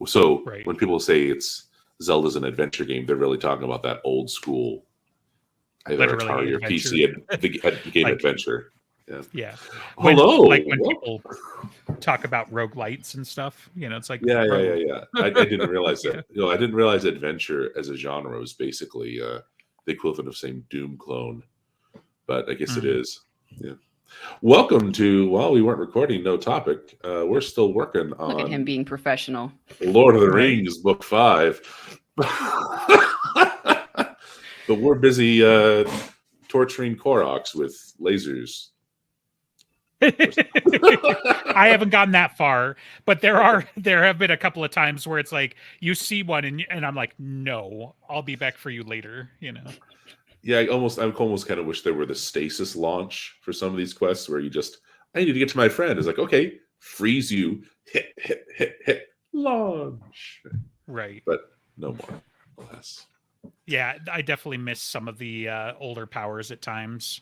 So Right. when people say it's Zelda's an adventure game, they're really talking about that old school, either Literally Atari or adventure. PC game Like, adventure. Yeah. yeah. Hello. When Well, people talk about roguelites and stuff, it's like, yeah. bro. I didn't realize Yeah. that. I didn't realize adventure as a genre was basically the equivalent of saying Doom clone, but I guess it Mm. is. Yeah. Welcome to, while we weren't recording, No Topic. We're still working Look at him on being professional. Lord of the Right. Rings Book 5. But we're busy torturing Koroks with lasers. I haven't gotten that far, but there have been a couple of times where it's like you see one and I'm like, no, I'll be back for you later. Yeah, I almost kind of wish there were the stasis launch for some of these quests where you just, I need to get to my friend. It's like, okay, freeze you, hit, launch. Right. But no more, alas. Yeah, I definitely miss some of the older powers at times.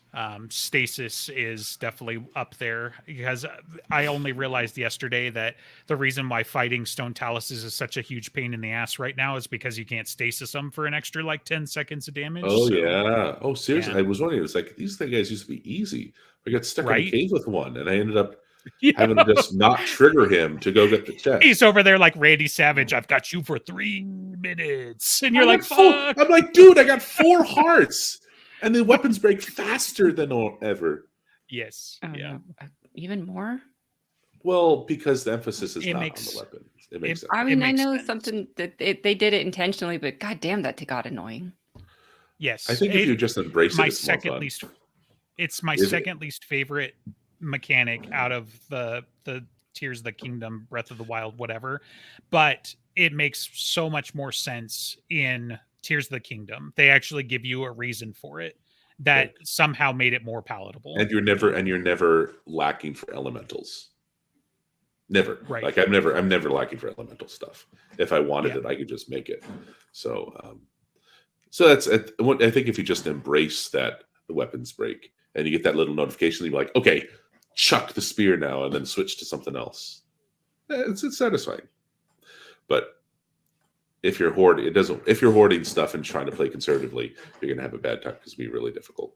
Stasis is definitely up there because I only realized yesterday that the reason why fighting Stone Taluses is such a huge pain in the ass right now is because you can't stasis them for an extra like 10 seconds of damage. Oh, yeah. Oh, seriously. Yeah. I was wondering, it's like, these guys used to be easy. I got stuck in a Right? cave with one, and I ended up Yeah. having to just not trigger him to go get the chest. He's over there like Randy Savage. I've got you for 3 minutes, and you're I like, got full- fuck. I'm like, dude, I got 4 hearts, and the weapons break faster than ever. Yes. Oh, Yeah. no. Even more? Well, because the emphasis is It not makes- on the weapons. It makes sense. I mean, I makes know sense. something that they did it intentionally, but goddamn, that got annoying. Yes. I think if you just embrace it, my it's more second fun. least it's my Is it? second least favorite mechanic out of the Tears of the Kingdom, Breath of the Wild, whatever, but it makes so much more sense in Tears of the Kingdom. They actually give you a reason for it that somehow made it more palatable. And you're never lacking for elementals. Never. Right. Like I'm never lacking for elemental stuff. If I wanted Yeah. it, I could just make it. So that's, I think if you just embrace that the weapons break and you get that little notification, you're like, okay, chuck the spear now, and then switch to something else. It's satisfying. But if you're hoarding, if you're hoarding stuff and trying to play conservatively, you're gonna have a bad time because it'll be really difficult.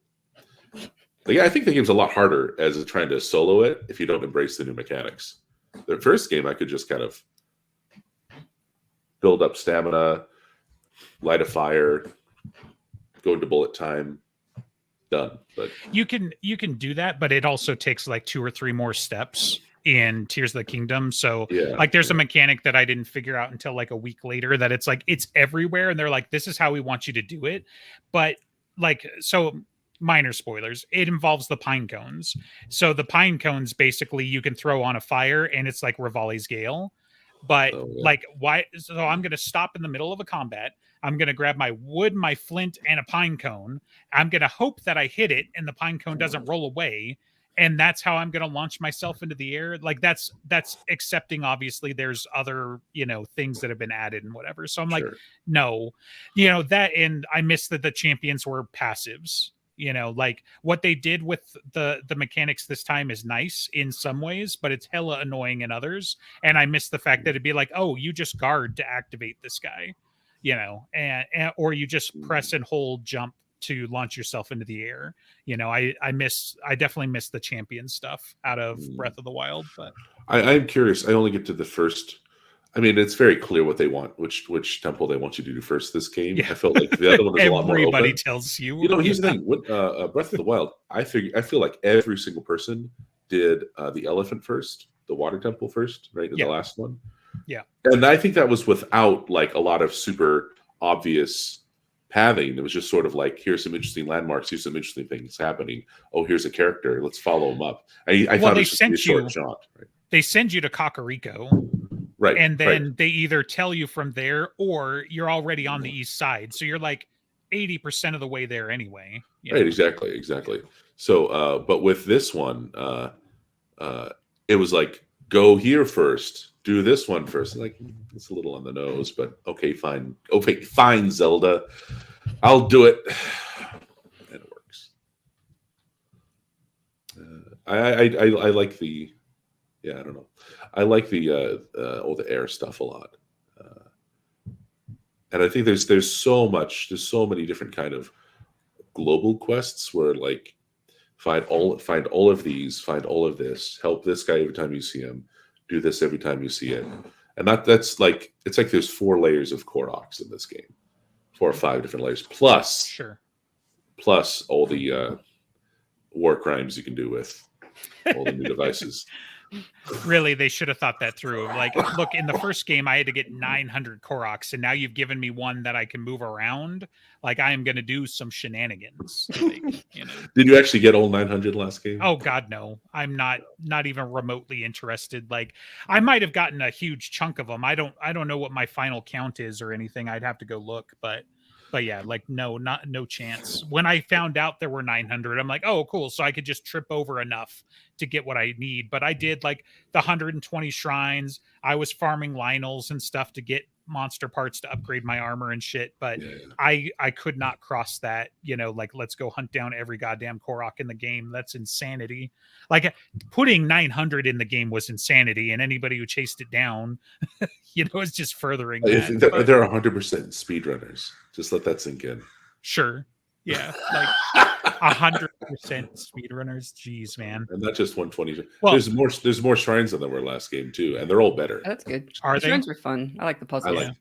But yeah, I think the game's a lot harder as trying to solo it if you don't embrace the new mechanics. The first game, I could just kind of build up stamina, light a fire, go into bullet time, done. But you can do that, but it also takes like 2 or 3 more steps in Tears of the Kingdom. So like there's a mechanic that I didn't figure out until like a week later that it's like it's everywhere and they're like, this is how we want you to do it. But like, so minor spoilers, it involves the pine cones. So the pine cones basically you can throw on a fire and it's like Rivali's Gale. But like, why? So I'm going to stop in the middle of a combat. I'm going to grab my wood, my flint, and a pine cone. I'm going to hope that I hit it and the pine cone doesn't roll away. And that's how I'm going to launch myself into the air. Like that's accepting, obviously, there's other, things that have been added and whatever. So I'm like, no, that, and I miss that the champions were passives. Like what they did with the mechanics this time is nice in some ways, but it's hella annoying in others. And I miss the fact that it'd be like, oh, you just guard to activate this guy, and or you just press and hold jump to launch yourself into the air. I definitely miss the champion stuff out of Breath of the Wild. But I'm curious. I only get to the first. I mean, it's very clear what they want, which temple they want you to do first. This game, I felt like the other one was a lot more open. Everybody tells you. Here's the thing. With Breath of the Wild, I feel like every single person did the elephant first, the water temple first, right? In the last one. Yeah. And I think that was without like a lot of super obvious pathing. It was just sort of like, here's some interesting landmarks, here's some interesting things happening. Oh, here's a character. Let's follow him up. I thought it was just a short shot. Right? They send you to Kakariko. Right. And then they either tell you from there or you're already on the east side. So you're like 80% of the way there anyway. Right. Exactly. So, but with this one, it was like, go here first, do this one first. Like, it's a little on the nose, but okay, fine. Okay, fine, Zelda. I'll do it. And it works. I like the, I don't know. I like the air stuff a lot. and I think there's so many different kind of global quests where like find all of these, find all of this, help this guy every time you see him, do this every time you see it, and that's like it's like there's 4 layers of Koroks in this game, 4 or 5 different layers plus all the war crimes you can do with all the new devices. Really, they should have thought that through. Like, look, in the first game, I had to get 900 Koroks, and now you've given me one that I can move around. Like, I am going to do some shenanigans. Like, you know. Did you actually get all 900 last game? Oh God, no! I'm not even remotely interested. Like, I might have gotten a huge chunk of them. I don't know what my final count is or anything. I'd have to go look, but yeah, like no chance. When I found out there were 900, I'm like, oh, cool. So I could just trip over enough to get what I need. But I did like the 120 shrines. I was farming Lionels and stuff to get monster parts to upgrade my armor and shit. But Yeah. I could not cross that, you know, like let's go hunt down every goddamn Korok in the game. That's insanity. Like putting 900 in the game was insanity. And anybody who chased it down, you know, is just furthering that. But they're 100% speedrunners. Just let that sink in. Sure. Yeah. Like 100% speedrunners. Jeez, man. And not just 120. Well, there's more shrines than there were last game too, and they're all better. That's good. Are The they? shrines were fun. I like the puzzles. I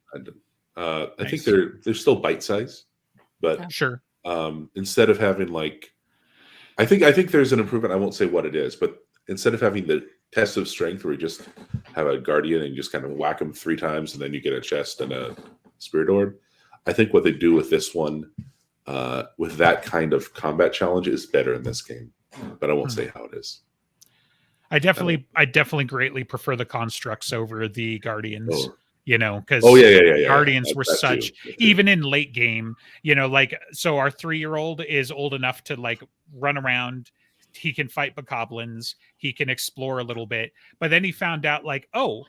Nice. think they're still bite size, but Sure. instead of having like, I think there's an improvement. I won't say what it is, but instead of having the test of strength where you just have a guardian and you just kind of whack them 3 times and then you get a chest and a spirit orb, I think what they do with this one, with that kind of combat challenge, is better in this game. But I won't say how it is. I definitely greatly prefer the constructs over the guardians. Oh. You know, because yeah. Guardians were That such, too. even in late game, you know, like, so our 3-year-old is old enough to like run around. He can fight bokoblins. He can explore a little bit. But then he found out like, oh,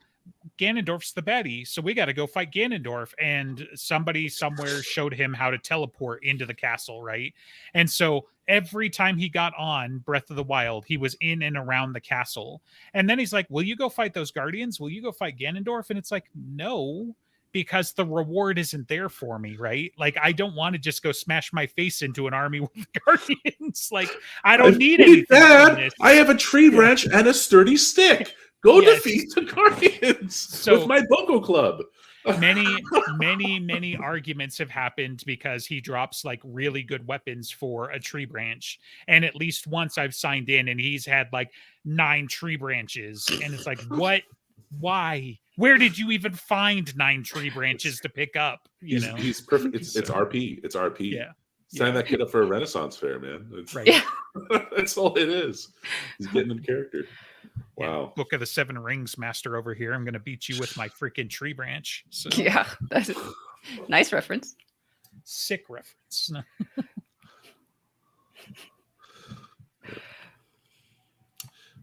Ganondorf's the baddie, so we got to go fight Ganondorf. And somebody somewhere showed him how to teleport into the castle, right? And so every time he got on Breath of the Wild, he was in and around the castle. And then he's like, will you go fight those guardians? Will you go fight Ganondorf? And it's like, no, because the reward isn't there for me, right? Like, I don't want to just go smash my face into an army with guardians. Like, I don't need anything from this. I have a tree branch and a sturdy stick. Go Yes. defeat the Guardians with my Boko Club. many arguments have happened because he drops like really good weapons for a tree branch. And at least once I've signed in and he's had like 9 tree branches. And it's like, what? Why? Where did you even find 9 tree branches to pick up? He's perfect. It's RP. It's RP. Yeah. Sign that kid up for a Renaissance fair, man. Right. Yeah. That's all it is. He's getting in character. Wow. Yeah, Book of the 7 Rings master over here. I'm going to beat you with my freaking tree branch. So, Yeah. That's a nice reference. sick reference.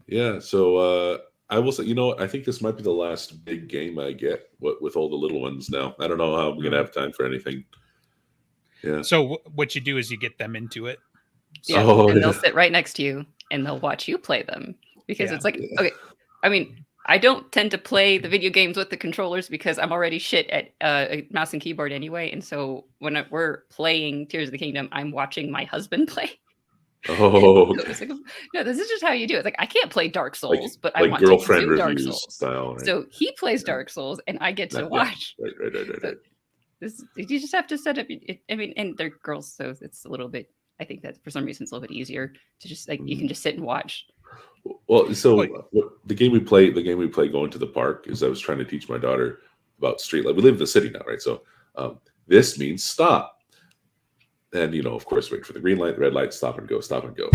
Yeah. So I will say, you know, I think this might be the last big game I get with all the little ones now. I don't know how I'm going to have time for anything. Yeah. So what you do is you get them into it. Yeah. Oh, And they'll yeah. sit right next to you and they'll watch you play them because Yeah. it's like, okay, I mean, I don't tend to play the video games with the controllers because I'm already shit at a mouse and keyboard anyway. And so when we're playing Tears of the Kingdom, I'm watching my husband play. Oh, So it's like, no, this is just how you do it. It's like, I can't play Dark Souls, but I like want to girlfriend consume Dark reviews Souls. style. Right? So he plays Dark Souls and I get to Yeah. watch. Right. This, you just have to set up. I mean, and they're girls, so it's a little bit. I think that for some reason it's a little bit easier to just like you can just sit and watch. Well, so Wait. the game we play going to the park is I was trying to teach my daughter about street light. We live in the city now, right? So this means stop, and you know, of course, wait for the green light, red light, stop and go, stop and go.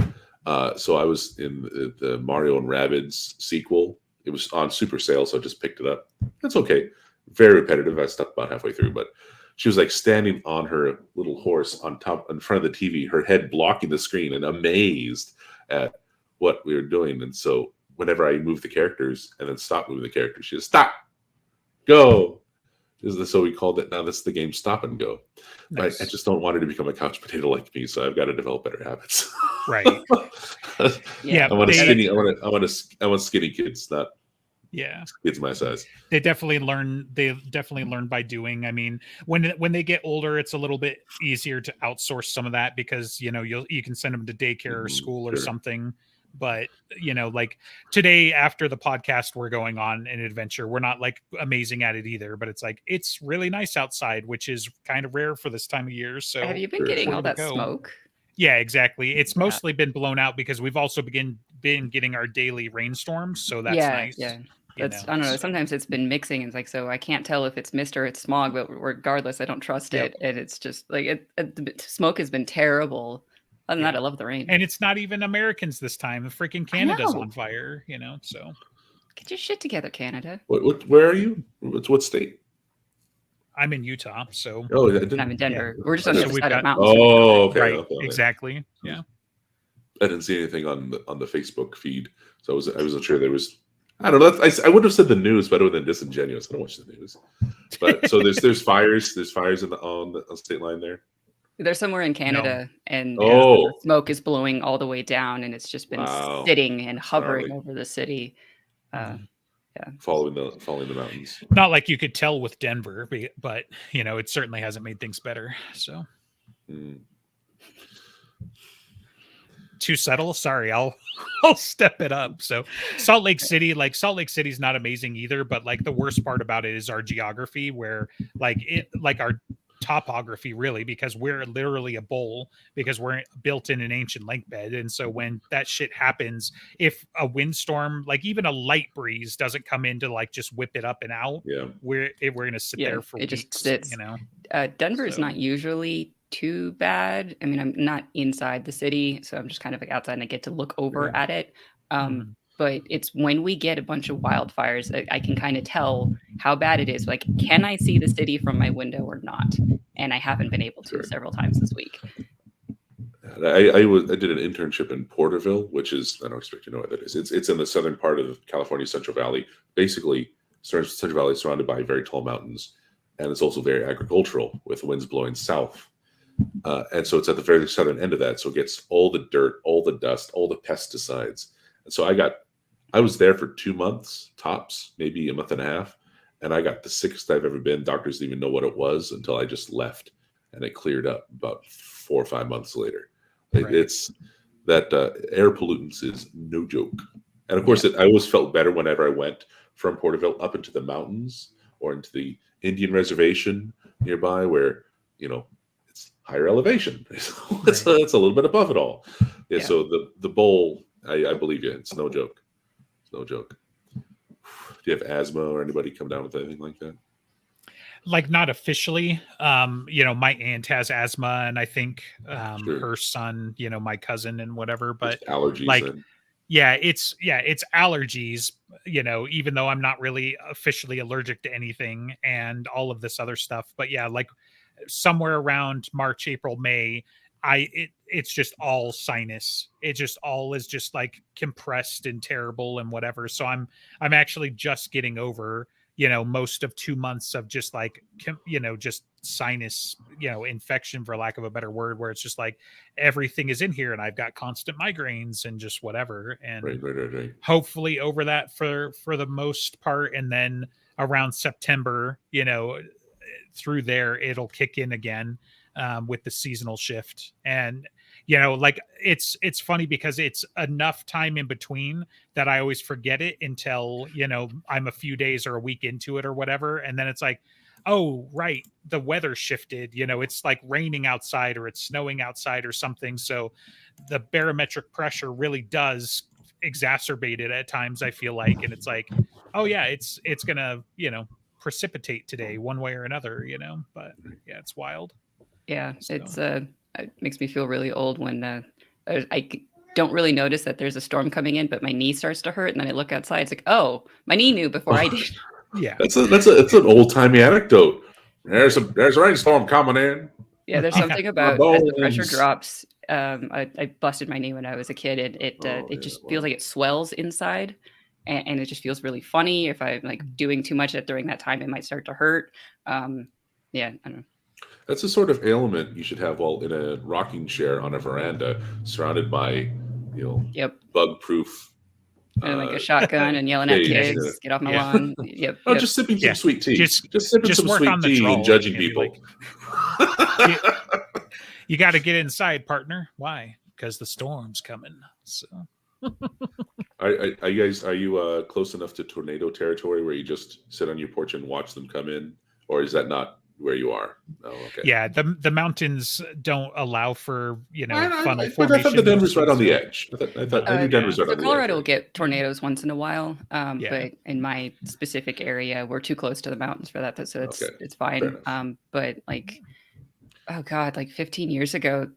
So I was in the Mario and Rabbids sequel. It was on super sale, so I just picked it up. That's okay. Very repetitive. I stopped about halfway through, but she was like standing on her little horse in front of the TV, her head blocking the screen, and amazed at what we were doing. And so whenever I moved the characters and then stopped moving the characters, she just stop, go. So we called it, now this is the game Stop and Go. Nice. I just don't want her to become a couch potato like me, so I've got to develop better habits. Right. Yeah, I want they- skinny kids, not Yeah. Kids my size. They definitely learn. They definitely learn by doing. I mean, when they get older, it's a little bit easier to outsource some of that because you can send them to daycare or school or Sure. something. But like today after the podcast we're going on an adventure, we're not like amazing at it either. But it's like it's really nice outside, which is kind of rare for this time of year. So Have you been Sure, getting sure. all that Go. smoke? yeah, exactly. It's Yeah. mostly been blown out because we've also been getting our daily rainstorms. So that's nice. Yeah. you That's know, I don't know. so- Sometimes it's been mixing. It's like so I can't tell if it's mist or it's smog, but regardless, I don't trust Yep. it. And it's just like the smoke has been terrible. Other than that, Yeah. I love the rain. And it's not even Americans this time. The freaking Canada's know. on fire, so Get your shit together, Canada. Where are you? What state? I'm in Utah. So Oh, I And I'm didn't. in Denver. We're just on the So other we've side of the got- mountains. Oh, okay. right, okay. exactly. Yeah. I didn't see anything on the Facebook feed, so I wasn't sure there was. I don't know. I would have said the news, but it would have been disingenuous. I don't watch the news. But so there's fires. There's fires on the state line there. They're somewhere in Canada, and Oh. the smoke is blowing all the way down, and it's just been Wow. sitting and hovering Gnarly. over the city. Following the mountains. Not like you could tell with Denver, but it certainly hasn't made things better. So Mm. too subtle. Sorry, I'll I'll step it up. So Salt Lake City's not amazing either, but like the worst part about it is our geography, where our topography really, because we're literally a bowl because we're built in an ancient lake bed. And so when that shit happens, if a windstorm, like even a light breeze doesn't come in to like just whip it up and out, Yeah. we're gonna sit Yeah, there for it weeks, just sits. Denver is So- not usually too bad. I mean, I'm not inside the city, so I'm just kind of like outside and I get to look over at it. Mhm. But it's when we get a bunch of wildfires, I can kind of tell how bad it is. Like, can I see the city from my window or not? And I haven't been able to Sure. several times this week. I did an internship in Porterville, which is, I don't expect you to know what that is. It's in the southern part of California Central Valley. Basically, Central Valley is surrounded by very tall mountains, and it's also very agricultural with winds blowing south. And so it's at the very southern end of that, so it gets all the dirt, all the dust, all the pesticides. And so I was there for 2 months tops, maybe a month and a half, and I got the sickest I've ever been. Doctors didn't even know what it was until I just left, and it cleared up about 4 or 5 months later. Right. It's that air pollutants is no joke. And of course, I always felt better whenever I went from Porterville up into the mountains or into the Indian reservation nearby, where it's higher elevation. It's a little bit above it all. Yeah. Yeah. So the bowl, I believe you. It's no joke. It's no joke. Do you have asthma or anybody come down with anything like that? Like not officially. My aunt has asthma, and I think Sure. her son, my cousin and whatever. But Just allergies. like, then. it's allergies, even though I'm not really officially allergic to anything and all of this other stuff. But yeah, like somewhere around March, April, May, it's just all sinus. It just all is just like compressed and terrible and whatever. So I'm actually just getting over, most of 2 months of just like, just sinus, infection, for lack of a better word, where it's just like everything is in here and I've got constant migraines and just whatever. And Right. hopefully over that for the most part. And then around September, through there, it'll kick in again with the seasonal shift. And like it's funny because it's enough time in between that I always forget it until I'm a few days or a week into it or whatever, and then it's like, oh right, the weather shifted, it's like raining outside or it's snowing outside or something, so the barometric pressure really does exacerbate it at times, I feel like. And it's like, oh yeah, it's gonna precipitate today one way or another, but yeah, it's wild. Yeah, So- it's it makes me feel really old when don't really notice that there's a storm coming in, but my knee starts to hurt, and then I look outside. It's like, oh, my knee knew before I did. Yeah, It's an old timey anecdote. There's a rainstorm coming in. Yeah, there's Yeah. something about as the pressure bones. drops. I busted my knee when I was a kid, and it Yeah, just wow. feels like it swells inside, and it just feels really funny. If I'm like doing too much during that time, it might start to hurt. Yeah, I don't know. That's the sort of ailment you should have while in a rocking chair on a veranda, surrounded by, Yep. bug-proof And like a shotgun and yelling at days, kids, get off my lawn. Yep. Oh, just sipping some sweet tea. Just sipping just some work sweet on the tea drawl and judging and be people. You got to get inside, partner. Why? Because the storm's coming. So, are you close enough to tornado territory where you just sit on your porch and watch them come in, or is that not where you are? Oh, okay. Yeah, the mountains don't allow for funnel But I thought the Denver's formation. right on the edge. I knew Denver's right on the edge. Colorado will get tornadoes once in a while, Yeah. but in my specific area, we're too close to the mountains for that, so it's fine. But like, oh god, like 15 years ago,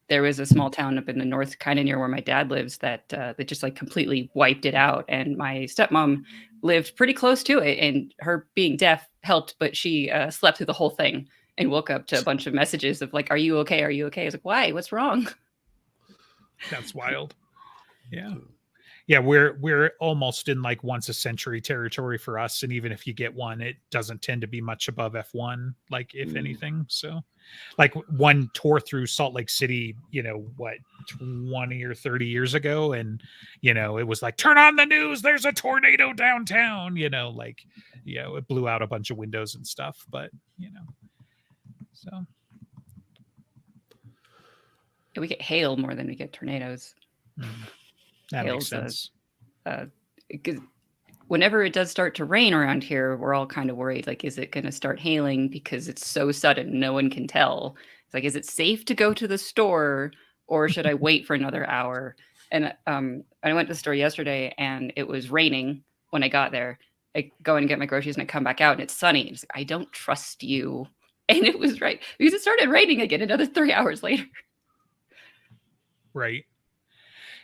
there was a small town up in the north, kind of near where my dad lives, that just like completely wiped it out. And my stepmom lived pretty close to it, and her being deaf helped, but she slept through the whole thing and woke up to a bunch of messages of like, "Are you okay? Are you okay?" I was like, "Why? What's wrong?" That's wild. Yeah. Yeah, we're almost in like once a century territory for us, and even if you get one, it doesn't tend to be much above F1, like if anything. So, like one tore through Salt Lake City, 20 or 30 years ago, and it was like, turn on the news, there's a tornado downtown. It blew out a bunch of windows and stuff, but so we get hail more than we get tornadoes. That makes sense. Whenever it does start to rain around here, we're all kind of worried. Like, is it going to start hailing because it's so sudden? No one can tell. It's like, is it safe to go to the store, or should I wait for another hour? And I went to the store yesterday, and it was raining when I got there. I go in and get my groceries, and I come back out, and it's sunny. It's like, I don't trust you. And it was right, because it started raining again another 3 hours later. Right.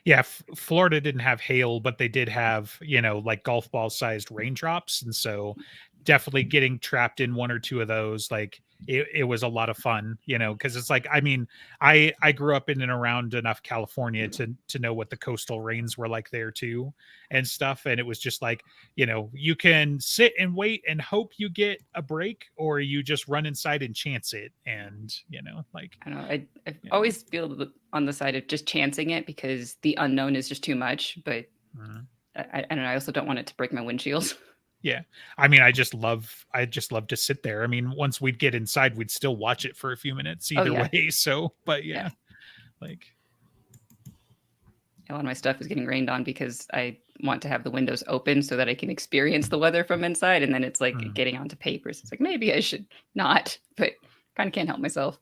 Yeah, Florida didn't have hail, but they did have, like golf ball sized raindrops. And so definitely getting trapped in one or two of those, like it was a lot of fun, because it's like, I mean, I grew up in and around enough California to know what the coastal rains were like there too and stuff. And it was just like, you can sit and wait and hope you get a break, or you just run inside and chance it. And, like, I don't know. I always feel on the side of just chancing it, because the unknown is just too much. But I don't know. I also don't want it to break my windshield. Yeah. I mean, I just love to sit there. I mean, once we'd get inside, we'd still watch it for a few minutes either way. So, but like. A lot of my stuff is getting rained on because I want to have the windows open so that I can experience the weather from inside. And then it's like getting onto papers. It's like, maybe I should not, but kind of can't help myself.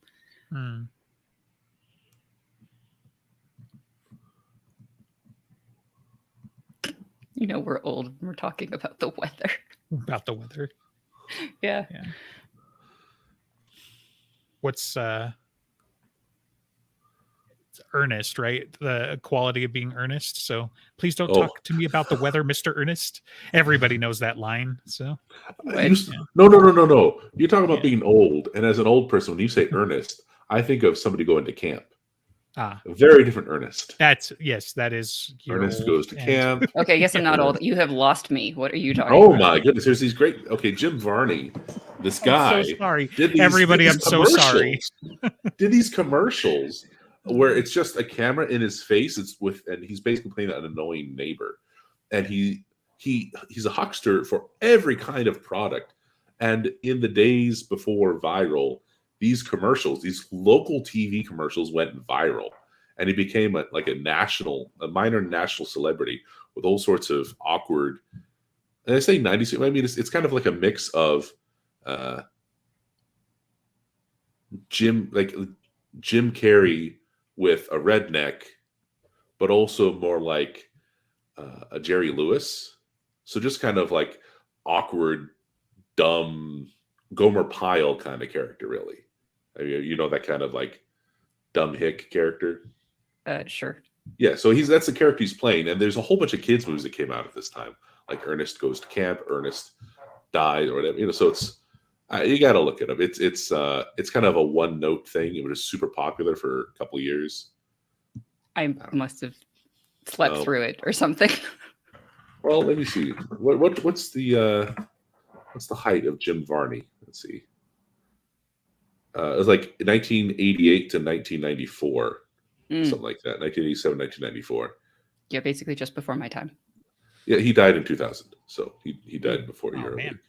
We're old and we're talking about the weather. About the weather. Yeah. What's it's earnest, right? The quality of being earnest. So please don't talk to me about the weather, Mr. Ernest. Everybody knows that line. So No. You're talking about being old. And as an old person, when you say earnest, I think of somebody going to camp. A very different Ernest. That is Ernest goes to camp. Okay, I guess I'm not old. You have lost me. What are you talking about? Oh my goodness, there's these great. Okay, Jim Varney, this guy. I'm so sorry, everybody. I'm so sorry. Did these commercials where it's just a camera in his face? And he's basically playing an annoying neighbor, and he's a huckster for every kind of product. And in the days before viral, these commercials, these local TV commercials went viral, and he became a minor national celebrity with all sorts of awkward, and I say 90s, I mean, it's kind of like a mix of Jim Carrey with a redneck, but also more like a Jerry Lewis. So just kind of like awkward, dumb Gomer Pyle kind of character, really. I mean, that kind of like dumb hick character. Sure. Yeah, so that's the character he's playing, and there's a whole bunch of kids movies that came out at this time, like Ernest Goes to Camp, Ernest Died, or whatever. So it's you got to look at them. It's kind of a one note thing. It was super popular for a couple of years. I must have slept through it or something. Well, let me see. What's the height of Jim Varney? Let's see. It was like 1988 to 1994, something like that. 1987, 1994. Yeah, basically just before my time. Yeah, he died in 2000, so he died before a year. Man.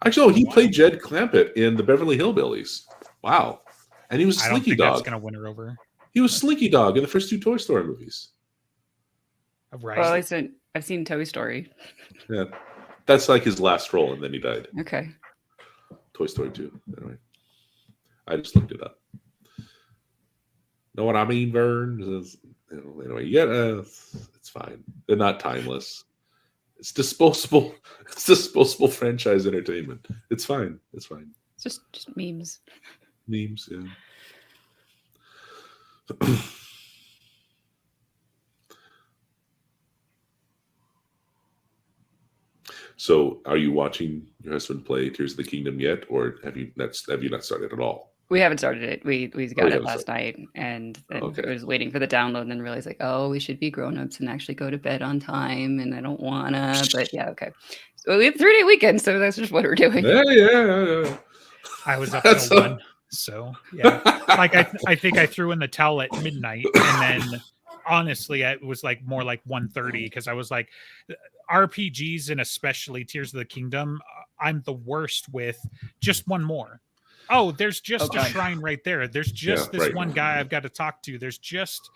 Actually, he played Jed Clampett in the Beverly Hillbillies. Wow, and he was I don't Slinky think Dog. that's gonna win her over. He was Slinky Dog in the first 2 Toy Story movies. Right. Well, I've seen Toy Story. Yeah, that's like his last role, and then he died. Okay. Toy Story 2. Anyway, I just looked it up. Know what I mean, Vern? Anyway, yeah, it's fine. They're not timeless. It's disposable. It's disposable franchise entertainment. It's fine. It's fine. It's just memes. Memes, yeah. So, are you watching your husband play Tears of the Kingdom yet, or have you not started at all? We haven't started it. We got it last started. night, and then Okay. I was waiting for the download, and then realized like, oh, we should be grown-ups and actually go to bed on time, and I don't wanna. But yeah, okay. So we have 3-day weekend, so that's just what we're doing. Yeah. I was up That's till a- 1, so yeah. Like I think I threw in the towel at midnight, and then honestly, it was like more like 1:30 because I was like, RPGs and especially Tears of the Kingdom, I'm the worst with just one more. Oh, there's just a shrine right there. There's just this one guy I've got to talk to. There's just,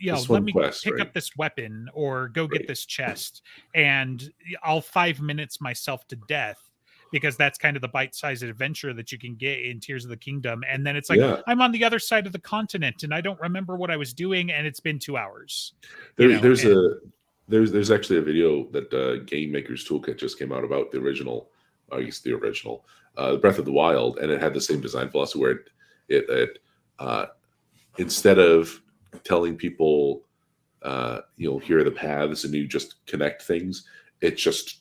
let me pick up this weapon or go get this chest. And I'll 5 minutes myself to death because that's kind of the bite-sized adventure that you can get in Tears of the Kingdom. And then it's like, I'm on the other side of the continent and I don't remember what I was doing. And it's been 2 hours. There's actually a video that Game Maker's Toolkit just came out about the original, Breath of the Wild, and it had the same design philosophy where it instead of telling people, here are the paths and you just connect things, it just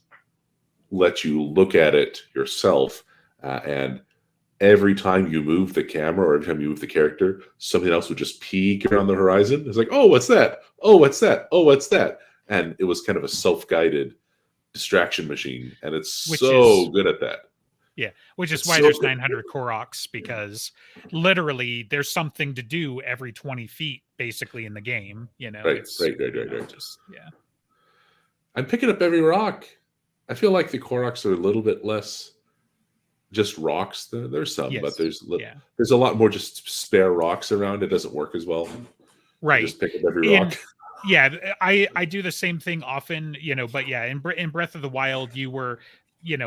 lets you look at it yourself, and every time you move the camera or every time you move the character, something else would just peek around the horizon. It's like, oh, what's that? Oh, what's that? Oh, what's that? And it was kind of a self-guided distraction machine, and it's good at that. Yeah, which is why there's 900 Koroks, because literally there's something to do every 20 feet, basically, in the game. Right. Just, yeah. I'm picking up every rock. I feel like the Koroks are a little bit less just rocks. There's some, but there's a lot more just spare rocks around. It doesn't work as well. Right. Just pick up every rock. Yeah, I do the same thing often, but yeah, in Breath of the Wild, you were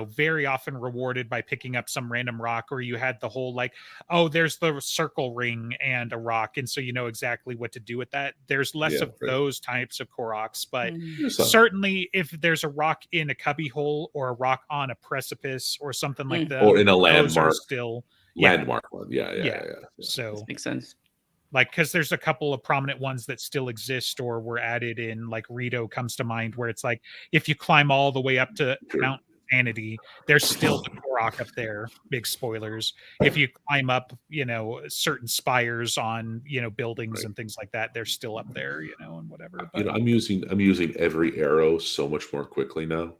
very often rewarded by picking up some random rock, or you had the whole like, oh, there's the circle ring and a rock, and so you know exactly what to do with that. There's less of those types of Koroks, but certainly if there's a rock in a cubby hole or a rock on a precipice or something like that, or in a landmark, still landmark one, yeah. So this makes sense. Like, because there's a couple of prominent ones that still exist or were added in, like Rito comes to mind, where it's like if you climb all the way up to Mount Sanity, there's still the Korok up there. Big spoilers. If you climb up, certain spires on, buildings and things like that, they're still up there, and whatever. But, I'm using every arrow so much more quickly now.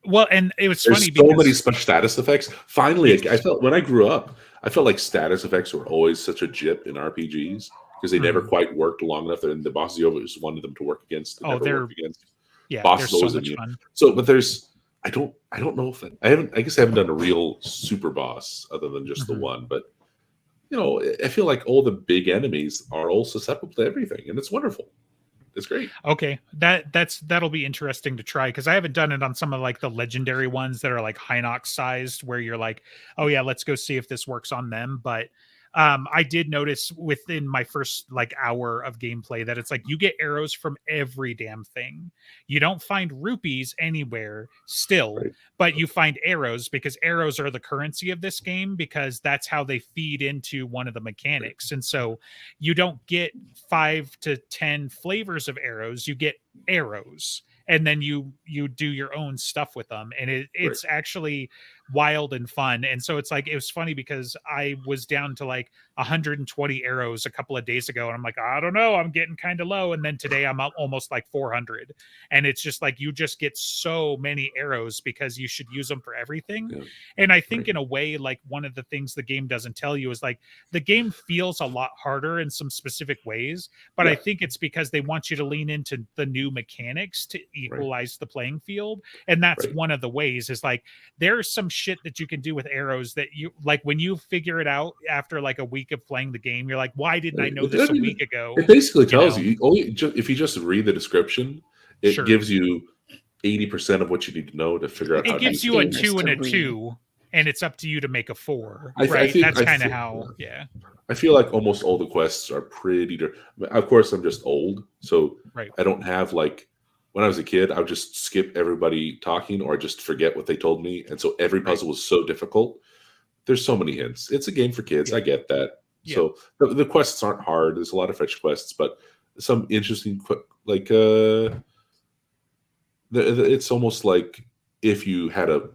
Well, and it was There's funny so because many special status effects. Finally, I felt when I grew up, I felt like status effects were always such a jip in RPGs because they never quite worked long enough, and the bosses you always wanted them to work against. They're bosses so much fun. So, but there's I don't know if I guess I haven't done a real super boss other than just the one, but I feel like all the big enemies are all susceptible to everything, and it's wonderful. It's great. Okay, that'll be interesting to try, because I haven't done it on some of like the legendary ones that are like Hinox sized, where you're like, oh yeah, let's go see if this works on them. But I did notice within my first like hour of gameplay that it's like you get arrows from every damn thing. You don't find rupees anywhere still, but you find arrows, because arrows are the currency of this game, because that's how they feed into one of the mechanics. And so you don't get 5 to 10 flavors of arrows, you get arrows. And then you do your own stuff with them, and it's actually wild and fun. And so it's like, it was funny because I was down to like 120 arrows a couple of days ago, and I'm like, I don't know, I'm getting kind of low. And then today I'm up almost like 400, and it's just like you just get so many arrows because you should use them for everything. Yeah. And I think in a way, like one of the things the game doesn't tell you is like the game feels a lot harder in some specific ways, but I think it's because they want you to lean into the new mechanics to equalize the playing field. And that's one of the ways is like there's some shit that you can do with arrows that you like when you figure it out after like a week of playing the game, you're like, why didn't I know this a week ago? It basically tells you only if you just read the description, it gives you 80% of what you need to know to figure out. It gives you a 2 and a 2, and it's up to you to make a 4. Right? That's kind of how. Yeah. I feel like almost all the quests are pretty. Of course, I'm just old, so I don't have like when I was a kid. I would just skip everybody talking, or just forget what they told me, and so every puzzle was so difficult. There's so many hints. It's a game for kids. I get that. Yeah. So the quests aren't hard. There's a lot of fetch quests, but some interesting, like it's almost like if you had a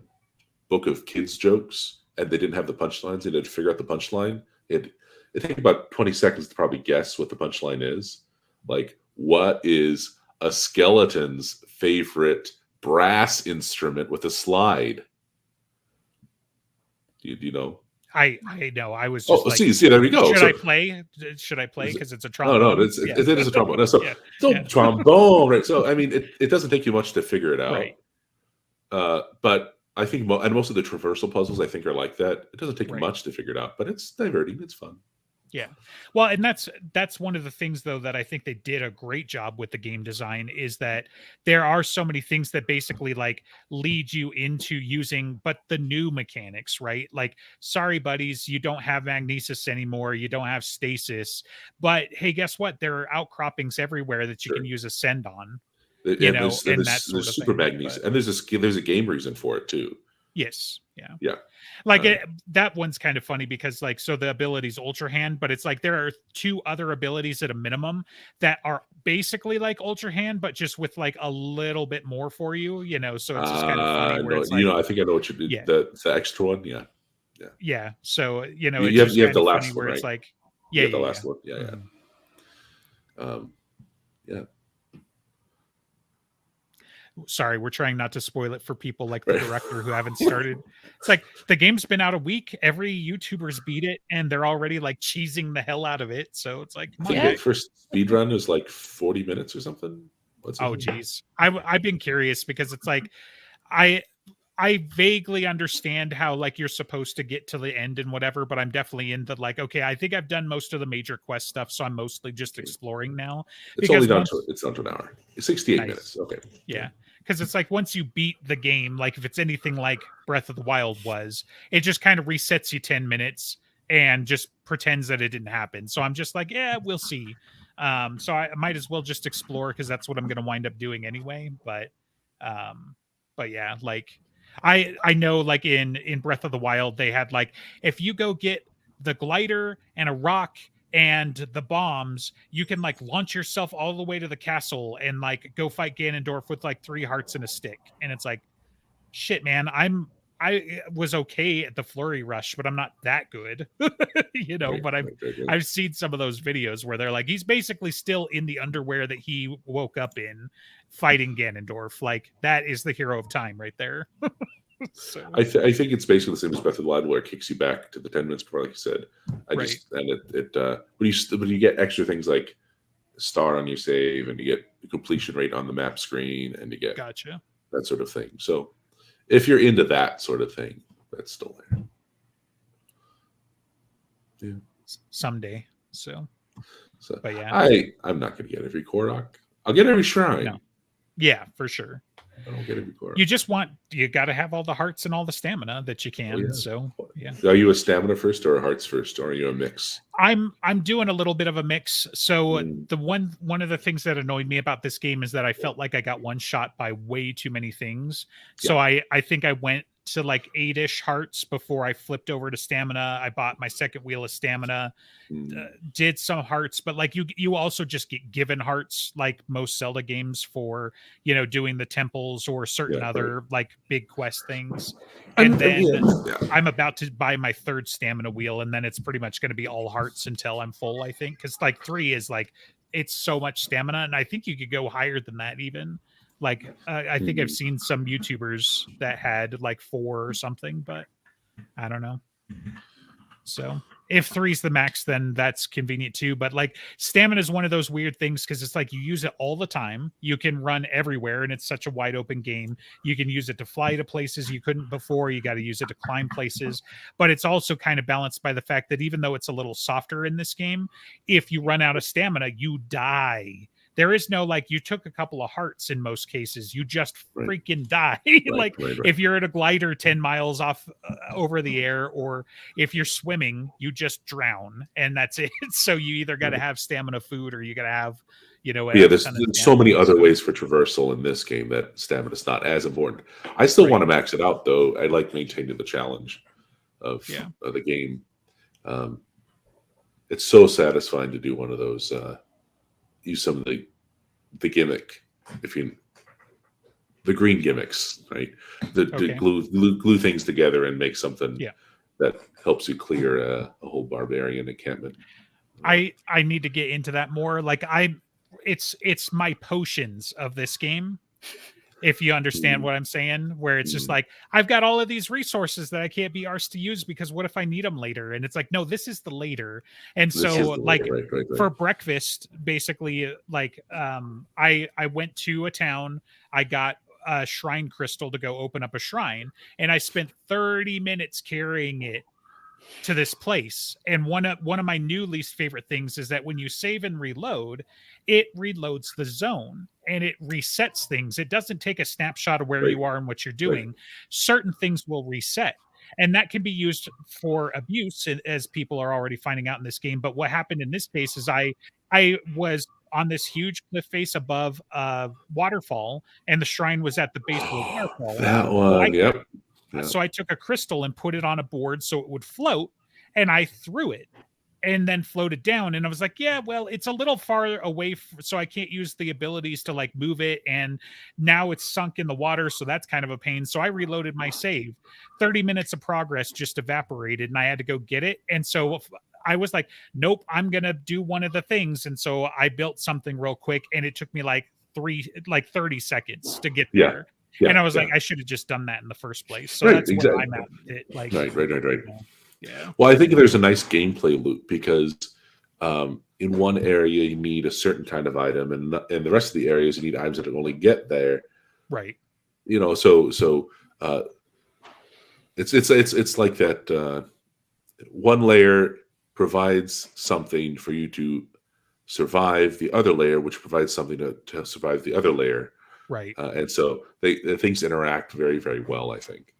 book of kids jokes and they didn't have the punchlines, and they'd figure out the punchline. It takes about 20 seconds to probably guess what the punchline is. Like, what is a skeleton's favorite brass instrument with a slide? Do you know? I know. I was just like, see, there we go. Should I play? Should I play? Because it's a trombone. No, it is a trombone. So, trombone, right? So, I mean, it doesn't take you much to figure it out. Right. But I think, and most of the traversal puzzles, I think, are like that. It doesn't take much to figure it out, but it's diverting. It's fun. Yeah. Well, and that's one of the things though that I think they did a great job with the game design is that there are so many things that basically like lead you into using but the new mechanics, right? Like, sorry buddies, you don't have magnesis anymore, you don't have stasis, but hey, guess what? There are outcroppings everywhere that you can use ascend on. There's super magnesis, and there's a game reason for it too. Yes. Yeah. Yeah. Like that one's kind of funny because like, so the ability's Ultra Hand, but it's like there are 2 other abilities at a minimum that are basically like Ultra Hand, but just with like a little bit more for you, so it's just kind of funny where it's like, I think I know what you did. Yeah. The extra one. Yeah. Yeah. Yeah. So, you have the last one, where right? It's like, the last one. Yeah. Mm-hmm. Yeah. Sorry, we're trying not to spoil it for people like the director who haven't started. It's like the game's been out a week. Every YouTuber's beat it, and they're already like cheesing the hell out of it. So it's like, the first speed run is like 40 minutes or something. Geez, I've been curious because it's like I vaguely understand how like you're supposed to get to the end and whatever, but I'm definitely in the like, okay, I think I've done most of the major quest stuff, so I'm mostly just exploring now. It's only down to an hour. 68 minutes. Okay. Yeah. Because it's like once you beat the game, like if it's anything like Breath of the Wild was, it just kind of resets you 10 minutes and just pretends that it didn't happen. So I'm just like, yeah, we'll see. So I might as well just explore because that's what I'm going to wind up doing anyway. But yeah, like I know like in Breath of the Wild, they had like, if you go get the glider and a rock and the bombs, you can like launch yourself all the way to the castle and like go fight Ganondorf with like 3 hearts and a stick. And it's like, shit, man, I was okay at the flurry rush, but I'm not that good, but I've seen some of those videos where they're like, he's basically still in the underwear that he woke up in fighting Ganondorf. Like that is the hero of time right there. So. I think it's basically the same as Breath of the Wild, where it kicks you back to the 10 minutes before, like you said. When you get extra things like star on your save, and you get the completion rate on the map screen, and you get that sort of thing. So if you're into that sort of thing, that's still there. Yeah, someday. So but yeah, I'm not going to get every Korok. I'll get every shrine. No. Yeah, for sure. I don't get every Korok. You got to have all the hearts and all the stamina that you can. Oh, yeah. So yeah. Are you a stamina first or a hearts first, or are you a mix? I'm doing a little bit of a mix. So the one of the things that annoyed me about this game is that I felt like I got one shot by way too many things. So I think I went to like 8-ish hearts before I flipped over to stamina. I bought my second wheel of stamina, did some hearts, but like you also just get given hearts like most Zelda games for, you know, doing the temples or certain other like big quest things. And then I'm about to buy my third stamina wheel, and then it's pretty much going to be all hearts until I'm full, I think, because like 3 is like, it's so much stamina, and I think you could go higher than that even. Like I think I've seen some YouTubers that had like 4 or something, but I don't know. So if 3's the max, then that's convenient too. But like stamina is one of those weird things because it's like you use it all the time. You can run everywhere, and it's such a wide open game. You can use it to fly to places you couldn't before. You got to use it to climb places. But it's also kind of balanced by the fact that even though it's a little softer in this game, if you run out of stamina, you die. There is no like you took a couple of hearts in most cases. You just freaking die. If you're at a glider 10 miles off over the air, or if you're swimming, you just drown, and that's it. So you either got to have stamina food, or you got to have, you know. There's so many other ways for traversal in this game that stamina is not as important. I still want to max it out though. I like maintaining the challenge of the game. It's so satisfying to do one of those. Use some of the gimmick, the green gimmicks, right? To glue things together and make something that helps you clear a whole barbarian encampment. I need to get into that more. Like it's my potions of this game, if you understand what I'm saying, where it's just like, I've got all of these resources that I can't be arsed to use because what if I need them later? And it's like, no, this is the later. And so like for breakfast, basically, like I went to a town, I got a shrine crystal to go open up a shrine, and I spent 30 minutes carrying it to this place. And one of my new least favorite things is that when you save and reload, it reloads the zone and it resets things. It doesn't take a snapshot of where you are and what you're doing. Certain things will reset, and that can be used for abuse, as people are already finding out in this game. But what happened in this case is I was on this huge cliff face above a waterfall, and the shrine was at the base of the waterfall. That one, So I took a crystal and put it on a board so it would float, and I threw it and then floated down. And I was like, yeah, well, it's a little far away, so I can't use the abilities to like move it. And now it's sunk in the water, so that's kind of a pain. So I reloaded my save. 30 minutes of progress just evaporated, and I had to go get it. And so I was like, nope, I'm going to do one of the things. And so I built something real quick, and it took me like 30 seconds to get there. And I was like, I should have just done that in the first place. So that's where I'm at with it. Like, right. You know, Well, I think there's a nice gameplay loop because in one area you need a certain kind of item, and in the rest of the areas you need items that only get there. Right. You know, so it's like that. One layer provides something for you to survive the other layer, which provides something to survive the other layer. Right. And so the things interact very, very well, I think.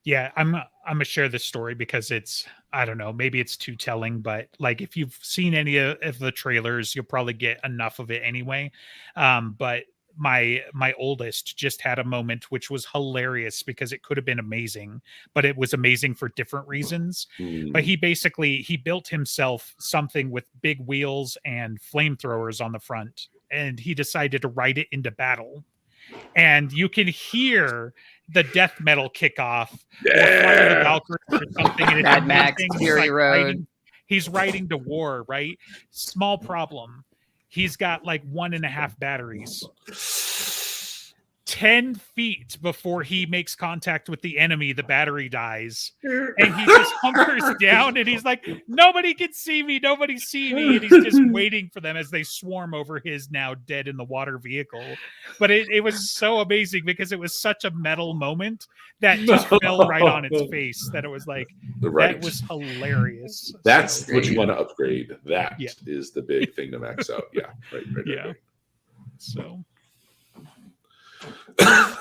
Yeah, I'm gonna share this story because it's, I don't know, maybe it's too telling, but like if you've seen any of the trailers, you'll probably get enough of it anyway. But my oldest just had a moment which was hilarious because it could have been amazing, but it was amazing for different reasons. But he built himself something with big wheels and flamethrowers on the front, and he decided to ride it into battle. And you can hear the death metal kick off, or Fire the Valkyrie or something. And Mad Max, Fury Road. He's riding to war, right? Small problem. He's got like 1.5 batteries. 10 feet before he makes contact with the enemy, the battery dies. And he just hunkers down, and he's like, nobody can see me, nobody see me. And he's just waiting for them as they swarm over his now dead in the water vehicle. But it was so amazing because it was such a metal moment that just fell right on its face, that it was like, that was hilarious. That's what you want to upgrade. That is the big thing to max out. Right. So I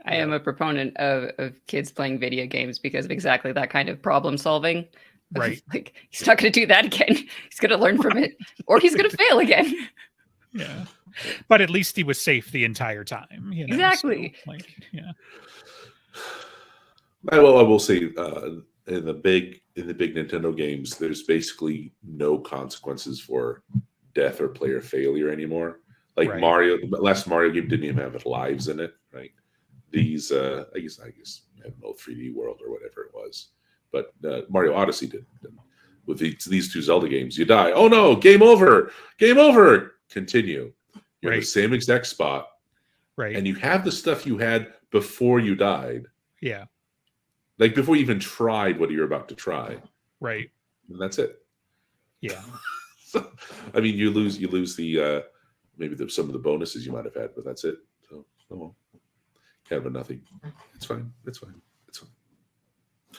am a proponent of kids playing video games because of exactly that kind of problem solving. Right. Like, he's not going to do that again. He's going to learn from it, or he's going to fail again. Yeah. But at least he was safe the entire time. You know? Exactly. So, like, yeah. I will say, in the big Nintendo games, there's basically no consequences for death or player failure anymore. Like Right. Mario, the last Mario game didn't even have lives in it, right? These, I guess, I don't know, 3D World or whatever it was, but Mario Odyssey did. With these two Zelda games, you die. Oh no, game over, continue. You're in the Right. same exact spot, Right. and you have the stuff you had before you died, Yeah. like before you even tried what you're about to try, Right. and that's it. Yeah. So, I mean, you lose the maybe some of the bonuses you might have had, but that's it. So, oh well, kind of a nothing. It's fine. It's fine. It's fine.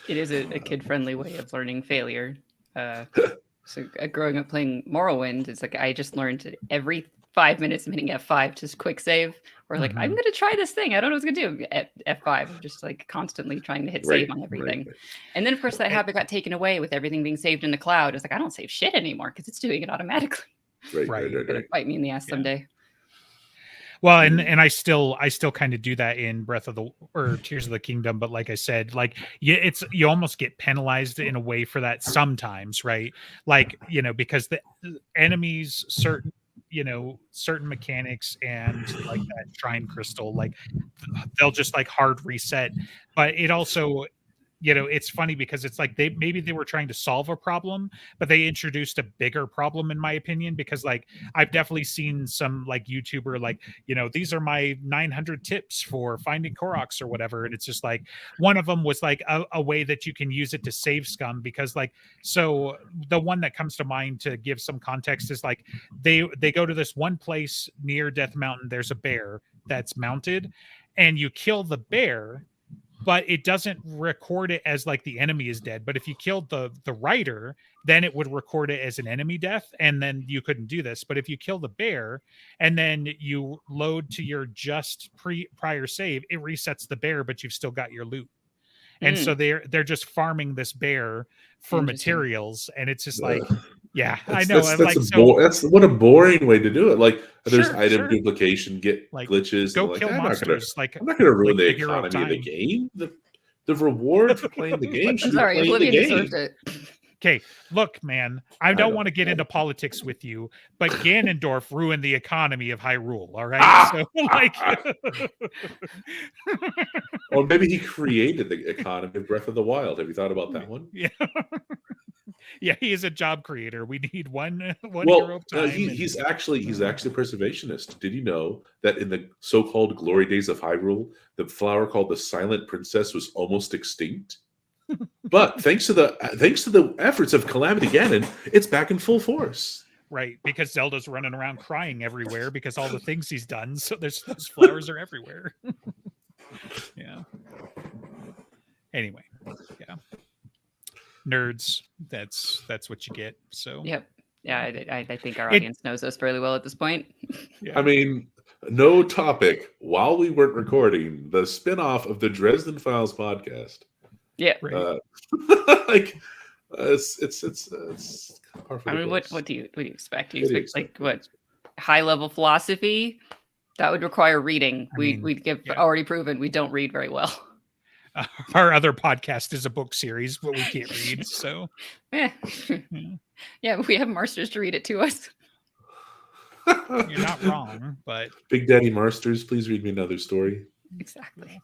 It is a kid-friendly way of learning failure. So growing up playing Morrowind, it's like I just learned every 5 minutes I'm hitting F5 to quick save. Or like, I'm Mhm. going to try this thing. I don't know what it's going to do. At F5, I'm just like constantly trying to hit save on everything. Right. And then, of course, that habit got taken away with everything being saved in the cloud. It's like, I don't save shit anymore because it's doing it automatically. Right. It's going to bite me in the ass Yeah. someday. Well, and I still kind of do that in Tears of the Kingdom, but like I said, like you almost get penalized in a way for that sometimes, right? Like, you know, because the enemies certain mechanics and like that shrine crystal, like they'll just like hard reset. But it also, you know, it's funny because it's like maybe they were trying to solve a problem, but they introduced a bigger problem, in my opinion, because like I've definitely seen some like YouTuber, like, you know, these are my 900 tips for finding Koroks or whatever. And it's just like, one of them was like a way that you can use it to save scum, because like, so the one that comes to mind to give some context is like, they go to this one place near Death Mountain. There's a bear that's mounted, and you kill the bear, but it doesn't record it as like the enemy is dead. But if you killed the rider, then it would record it as an enemy death, and then you couldn't do this. But if you kill the bear and then you load to your prior save, it resets the bear, but you've still got your loot. And so they're just farming this bear for materials, and it's just like, yeah, I know. That's what a boring way to do it. Like, there's Sure, item sure. duplication, get Like, glitches. go and kill monsters. I'm not going to ruin like the the hero of economy of the time. game. The reward for playing the game I'm should be sorry, playing the Oblivion game. deserved it. Okay, look, man, I don't know. want to get into politics with you, but Ganondorf ruined the economy of Hyrule. All right, so like, Or maybe he created the economy of Breath of the Wild. Have you thought about that one? yeah, yeah, he is a job creator. We need one hero Well, of time. he's actually a preservationist. Did you know that in the so-called glory days of Hyrule, the flower called the Silent Princess was almost extinct? But thanks to the efforts of Calamity Ganon, it's back in full force. Right, because Zelda's running around crying everywhere because all the things he's done. So those flowers are everywhere. Yeah. Anyway, yeah. Nerds. That's what you get. So Yep. Yeah, I think our audience knows us fairly well at this point. Yeah. I mean, no topic while we weren't recording the spin-off of the Dresden Files podcast. Yeah. Right. Like it's I mean, what do you expect? Do you expect like what, high level philosophy? That would require reading. We'd already proven we don't read very well. Our other podcast is a book series, but we can't read. So Yeah, but we have Marsters to read it to us. you're not wrong, but Big Daddy Marsters, please read me another story. Exactly.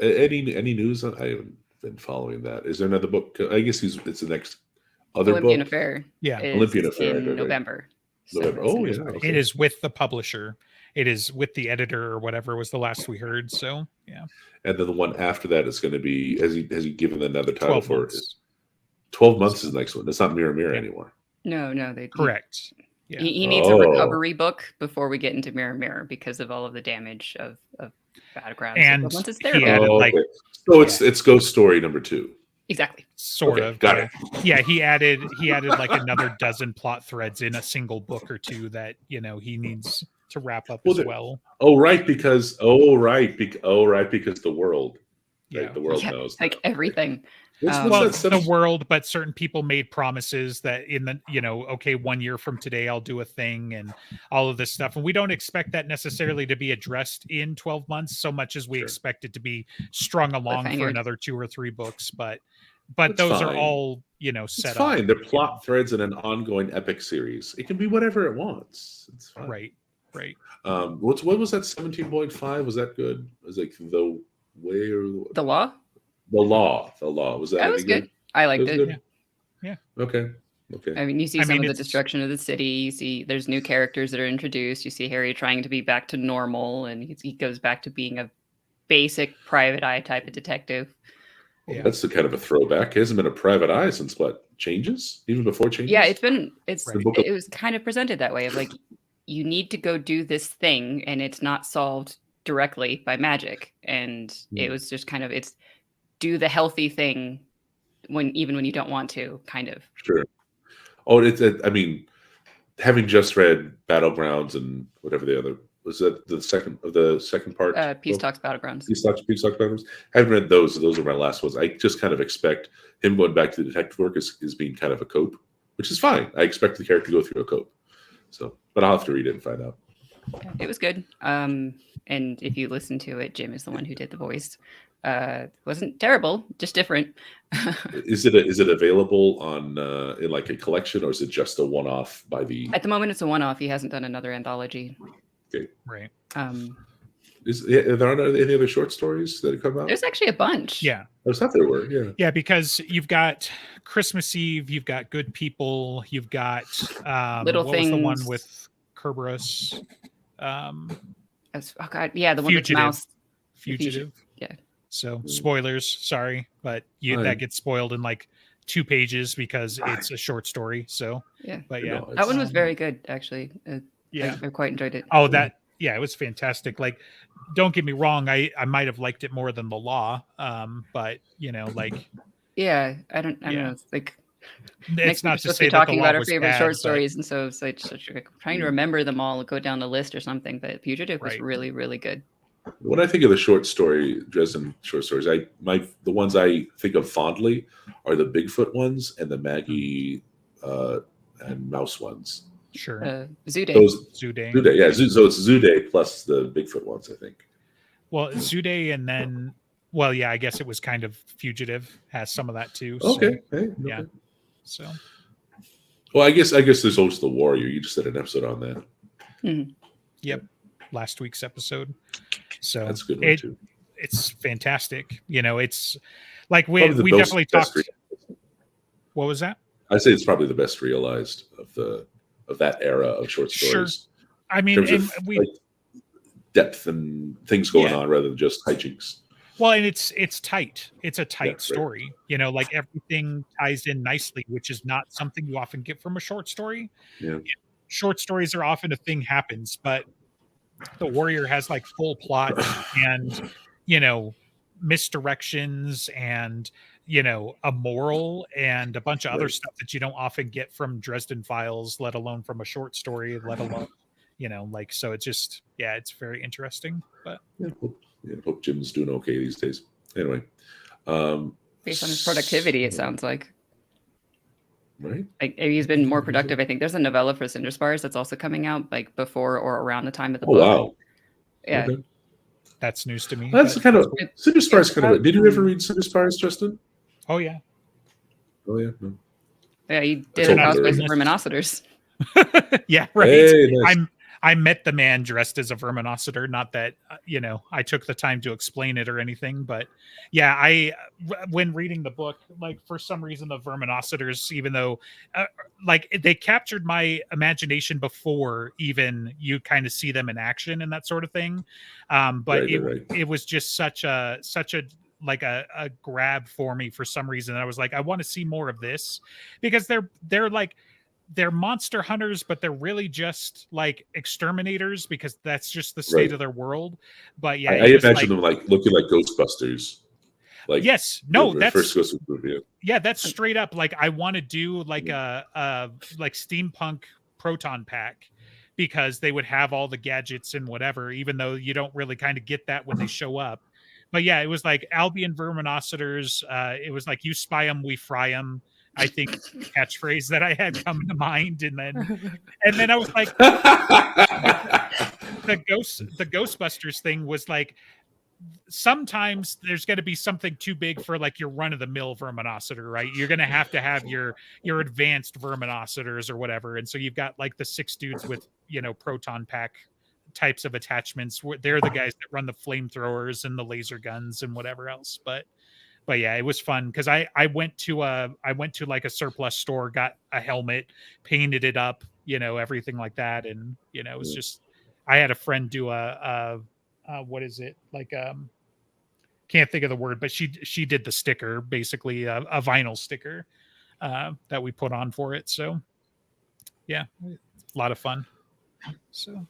Any news? I haven't been following that. Is there another book? I guess it's the next other Olympian book. Affair. Yeah, Olympian Affair in November. November. Oh yeah, okay. It is with the publisher. It is with the editor or whatever was the last we heard. So yeah. And then the one after that is going to be, has he given another title 12 for months. it? 12 months is the next one. It's not Mirror anymore. No, they Correct. Yeah. He needs a recovery book before we get into Mirror because of all of the damage of Battlegrounds. And so once it's he there, added, like, okay. So it's Ghost Story number 2. exactly. Sort Okay, of. got yeah. it. Yeah, he added like another dozen plot threads in a single book or two that, you know, he needs to wrap up as well. Oh right, because the world. Right? Yeah. The world Yeah, knows. like now. everything. What's Well, that the stuff? world, but certain people made promises that in the, okay, 1 year from today, I'll do a thing and all of this stuff. And we don't expect that necessarily to be addressed in 12 months so much as we Sure. expect it to be strung along for Cliffhangers. another 2 or 3 books. But That's those are fine. all, It's set up. fine. They're plot threads in an ongoing epic series. It can be whatever it wants. It's fine. Right. What was that 17.5? Was that good? It was like the way or The Law? the law. The law. Was that That any was good. I liked was it. good? Yeah. Okay. I mean, you see I some mean, of the it's- destruction of the city. You see there's new characters that are introduced. You see Harry trying to be back to normal, and he goes back to being a basic private eye type of detective. Well, Yeah. that's the kind of a throwback. He hasn't been a private eye since what? Changes? Even before changes? Yeah, it's Right. it was kind of presented that way of like you need to go do this thing, and it's not solved directly by magic. And it was just kind of it's do the healthy thing even when you don't want to, kind of. Sure. Oh, I mean, having just read Battlegrounds and whatever the other was that the second part? Peace Talks Battlegrounds. Peace Talks Battlegrounds. I haven't read those. Those are my last ones. I just kind of expect him going back to the detective work is being kind of a cope, which is fine. I expect the character to go through a cope. So, but I'll have to read it and find out. It was good. And if you listen to it, Jim is the one who did the voice. Wasn't terrible, just different. Is it available on in like a collection, or is it just a one-off by the? At the moment, it's a one-off. He hasn't done another anthology. Right. There aren't any other short stories that have come out? There's actually a bunch. Yeah. I thought there were. Yeah. Yeah, because you've got Christmas Eve, you've got Good People, you've got Little what was the one Things. with Kerberos? Oh god, yeah, the one with Fugitive. mouse. Fugitive. Yeah. So spoilers, sorry, but Fine. that gets spoiled in like 2 pages because it's a short story. So, Yeah. but yeah, No, That one was Um, very good, actually. yeah. I quite enjoyed it. Oh, it was fantastic. Like, don't get me wrong, I might have liked it more than The Law, but like Yeah, I don't Yeah. know. It's like it's next not we're to supposed say to be that The talking Law about our was favorite bad, short but- stories, and so it's like trying to remember them all, go down the list or something. But Fugitive was Right. really, really good. When I think of the short story, Dresden short stories, the ones I think of fondly are the Bigfoot ones and the Maggie and Mouse ones. Sure. Zoo Day. Those Zude. Zude, yeah. So it's Zude plus the Bigfoot ones, I think. Well, Zude, and then, well, yeah, I guess it was kind of Fugitive has some of that too. So, Okay. Hey, yeah. okay. So, Well, I guess there's also the Warrior. You just did an episode on that. yep, last week's episode. So That's a good one too. it's fantastic. It's like Probably the we best- definitely best talked. What was that? I'd say it's probably the best realized of that era of short Sure. stories. I mean, In terms and of we like, depth and things going Yeah. on rather than just hijinks. well, and it's tight. It's a tight right. story. Like everything ties in nicely, which is not something you often get from a short story. Yeah. Short stories are often a thing happens, but the Warrior has like full plot and misdirections and a moral and a bunch of other Right. stuff that you don't often get from Dresden Files, let alone from a short story, let alone so it's just it's very interesting. But Hope Jim's doing okay these days. Anyway, Based on his productivity, it sounds like. right. Like he's been more productive. I think there's a novella for Cinderspires that's also coming out like before or around the time of the Oh book. wow. Yeah. Okay. that's news to me. That's but- kind of It's- Cinder Spires. Kind of. it's- Did you ever read Cinder Spires, Justin? oh yeah. Oh yeah. No. Yeah, he That's did all Housewives good. of Verminocitors. Yeah, right. Hey, nice. I met the man dressed as a verminositor. Not that I took the time to explain it or anything, but yeah, when reading the book, like for some reason the verminositors, even though like they captured my imagination before even you kind of see them in action and that sort of thing, but Right. it was just such a like a grab for me for some reason. I was like, I want to see more of this because they're monster hunters, but they're really just like exterminators because that's just the state Right. of their world. But yeah, I it was imagine like, them like looking like Ghostbusters. Like yes, no, the that's first Ghostbusters movie. yeah, that's straight up. Like I want to do like a like steampunk proton pack because they would have all the gadgets and whatever, even though you don't really kind of get that when they show up. But yeah, it was like Albion Verminocitors. It was like, you spy 'em, we fry 'em. I think catchphrase that I had come to mind, and then I was like, the Ghostbusters thing was like, sometimes there's going to be something too big for like your run-of-the-mill Verminocitor, right? You're going to have your advanced Verminocitors or whatever, and so you've got like the 6 dudes with, you know, proton pack types of attachments. They're the guys that run the flamethrowers and the laser guns and whatever else. But yeah, it was fun because I went to like a surplus store, got a helmet, painted it up, you know, everything like that, and you know, it was just, I had a friend do a what is it, like can't think of the word, but she did the sticker, basically a vinyl sticker that we put on for it. So yeah, a lot of fun. So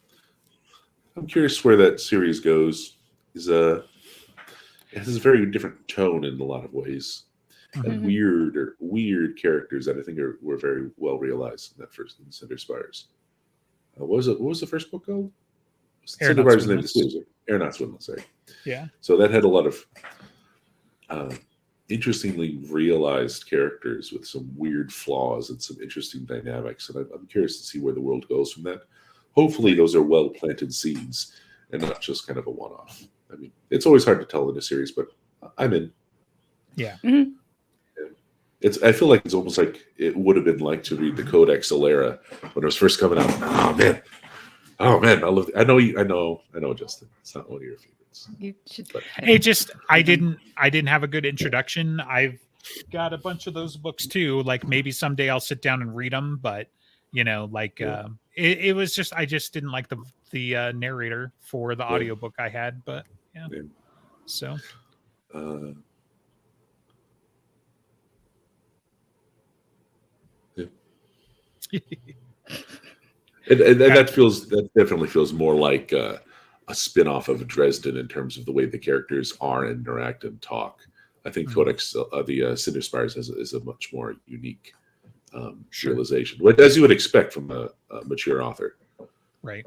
I'm curious where that series goes. It has a very different tone in a lot of ways, and weird characters that I think were very well realized in that first in Cinder Spires. What was the first book called? Cinder Spires is the name of the series. Aeronauts Windless, right? Yeah. So that had a lot of interestingly realized characters with some weird flaws and some interesting dynamics, and I'm curious to see where the world goes from that. Hopefully, those are well planted seeds and not just kind of a one-off. I mean, it's always hard to tell in a series, but I'm in. Yeah. Mm-hmm. I feel like it's almost like it would have been like to read the Codex Alera when it was first coming out. Oh man, I know, Justin. It's not one of your favorites. You should. But I didn't have a good introduction. I've got a bunch of those books too. Like maybe someday I'll sit down and read them, but you know, like it was just, I just didn't like the narrator for the audiobook I had, but yeah. So and that definitely feels more like a spin-off of Dresden in terms of the way the characters are and interact and talk. I think Codex, the Cinder Spires is a much more unique realization, as you would expect from a mature author. Right.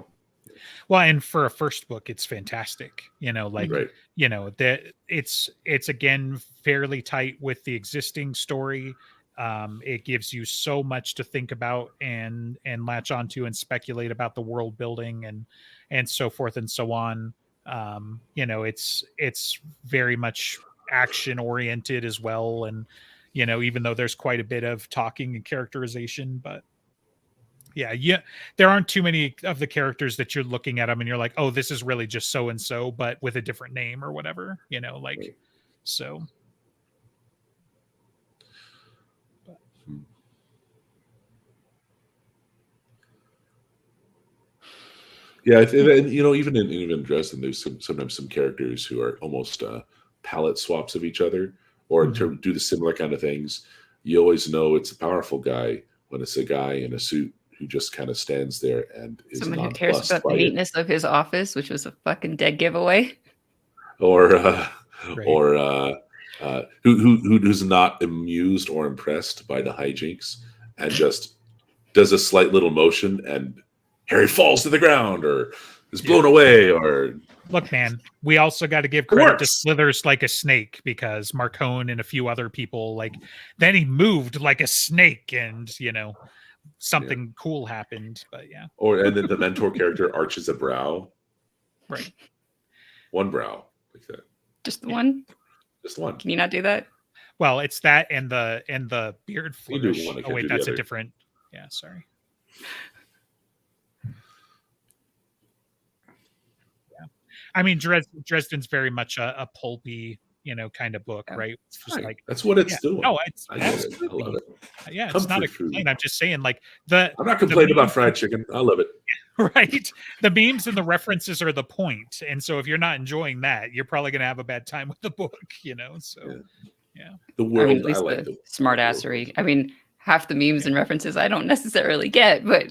Well, and for a first book, it's fantastic. You know, like, you know, that it's again fairly tight with the existing story. It gives you so much to think about and latch onto and speculate about the world building and so forth and so on. You know, it's very much action oriented as well, and you know, even though there's quite a bit of talking and characterization, but yeah, there aren't too many of the characters that you're looking at them and you're like, oh, this is really just so and so, but with a different name or whatever, you know, like so. Yeah, you know, even in Dresden, there's sometimes some characters who are almost palette swaps of each other, or do the similar kind of things. You always know it's a powerful guy when it's a guy in a suit who just kind of stands there and is someone who cares about the neatness of his office, which was a fucking dead giveaway. Or who's not amused or impressed by the hijinks and just does a slight little motion and Harry falls to the ground or is blown away. Or look, man, we also got to give credit to Slithers like a snake, because Marcone and a few other people, like, then he moved like a snake and, you know, something cool happened. But yeah. And then the mentor character arches a brow. Right. One brow like that. Just one? Just one. Can you not do that? Well, it's that and the beard flourish. Oh wait, that's a different. Yeah, sorry. Yeah, I mean, Dresden's very much a pulpy, you know, kind of book, right? It's just like that's what it's doing. No, it's I love it. Yeah, it's not a complaint. I'm just saying, like, I'm not complaining about fried chicken. I love it. Right, the memes and the references are the point, and so if you're not enjoying that, you're probably going to have a bad time with the book, you know. So yeah. The world, I mean, at least the smart assery. I mean, half the memes and references I don't necessarily get, but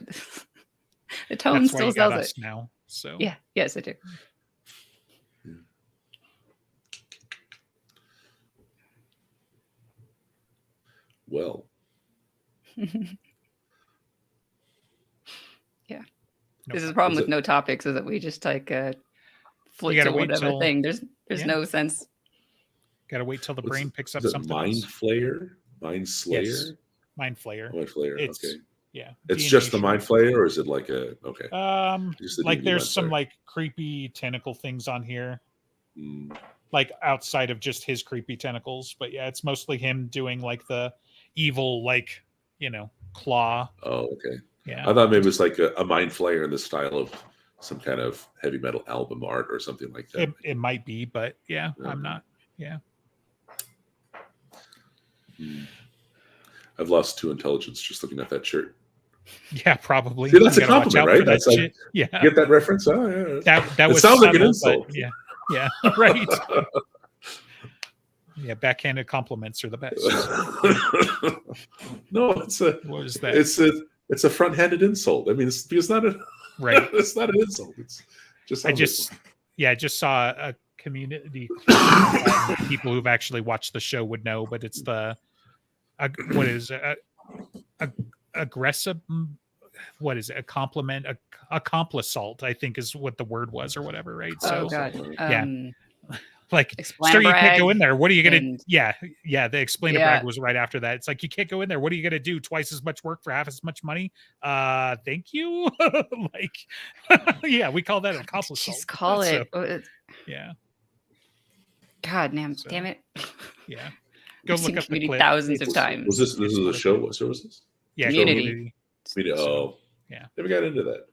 the tone still sells it now. So yeah, yes, I do. Well. Yeah. This is the problem with no topics, is that we just like flip to whatever thing. There's no sense Gotta wait till the brain picks up is it something Mind else. Flayer? Mind Slayer? Yes. Mind Flayer. Mind Flayer, It's okay. yeah. It's DNA just the show. Mind Flayer, or is it like a okay? Just the Like D&D there's Mind some Flayer. like creepy tentacle things on here. Mm, Like outside of just his creepy tentacles, but yeah, it's mostly him doing like the evil, like, you know, claw. oh, okay. Yeah, I thought maybe it was like a Mind Flayer in the style of some kind of heavy metal album art or something like that. it might be, but yeah, Yeah. I'm not. Yeah, I've lost 2 intelligence just looking at that shirt. yeah, probably. See, that's You a gotta watch compliment, out right? for that That's like, shit. Yeah, get that reference? Oh, yeah. that It was sounds like an subtle, insult. but yeah, right. Yeah, backhanded compliments are the best. No, it's a What was that? it's a front-handed insult. I mean, it's not a Right. it's not an insult. It's just I just saw a community clip. People who've actually watched the show would know, but it's the what is it? Aggressive. What is it? A compliment? A complisalt, I think is what the word was, or whatever. Right. So Oh god. yeah. Like, Explain sir, you can't go brag in there. What are you gonna? and- Yeah. The explain to Yeah. brag was right after that. It's like, you can't go in there. What are you gonna do? Twice as much work for half as much money? Thank you. Like, yeah, we call that a complisalt. Just call So, it. yeah. God damn, So, damn it. Yeah. Go I've look seen up the Community clip. thousands of It's- times. Was this is a show? What show was this? Yeah, Community. Oh, yeah. Never got into that.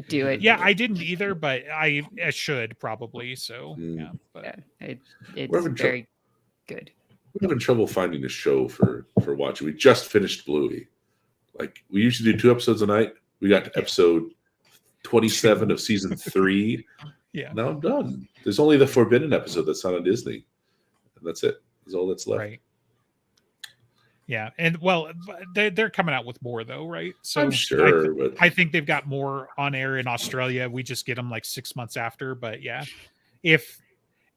Do it. Yeah, I didn't either, but I should probably. So yeah, but Yeah, it's We're having very good. We're having trouble finding a show for watching. We just finished Bluey. Like, we usually do 2 episodes a night. We got to episode 27 of season 3. yeah, Now I'm done. There's only the Forbidden episode that's not on Disney, and that's it. That's all that's left. right. Yeah, and well, they're coming out with more though, right? So I'm sure, but I think they've got more on air in Australia. We just get them like 6 months after, but yeah, if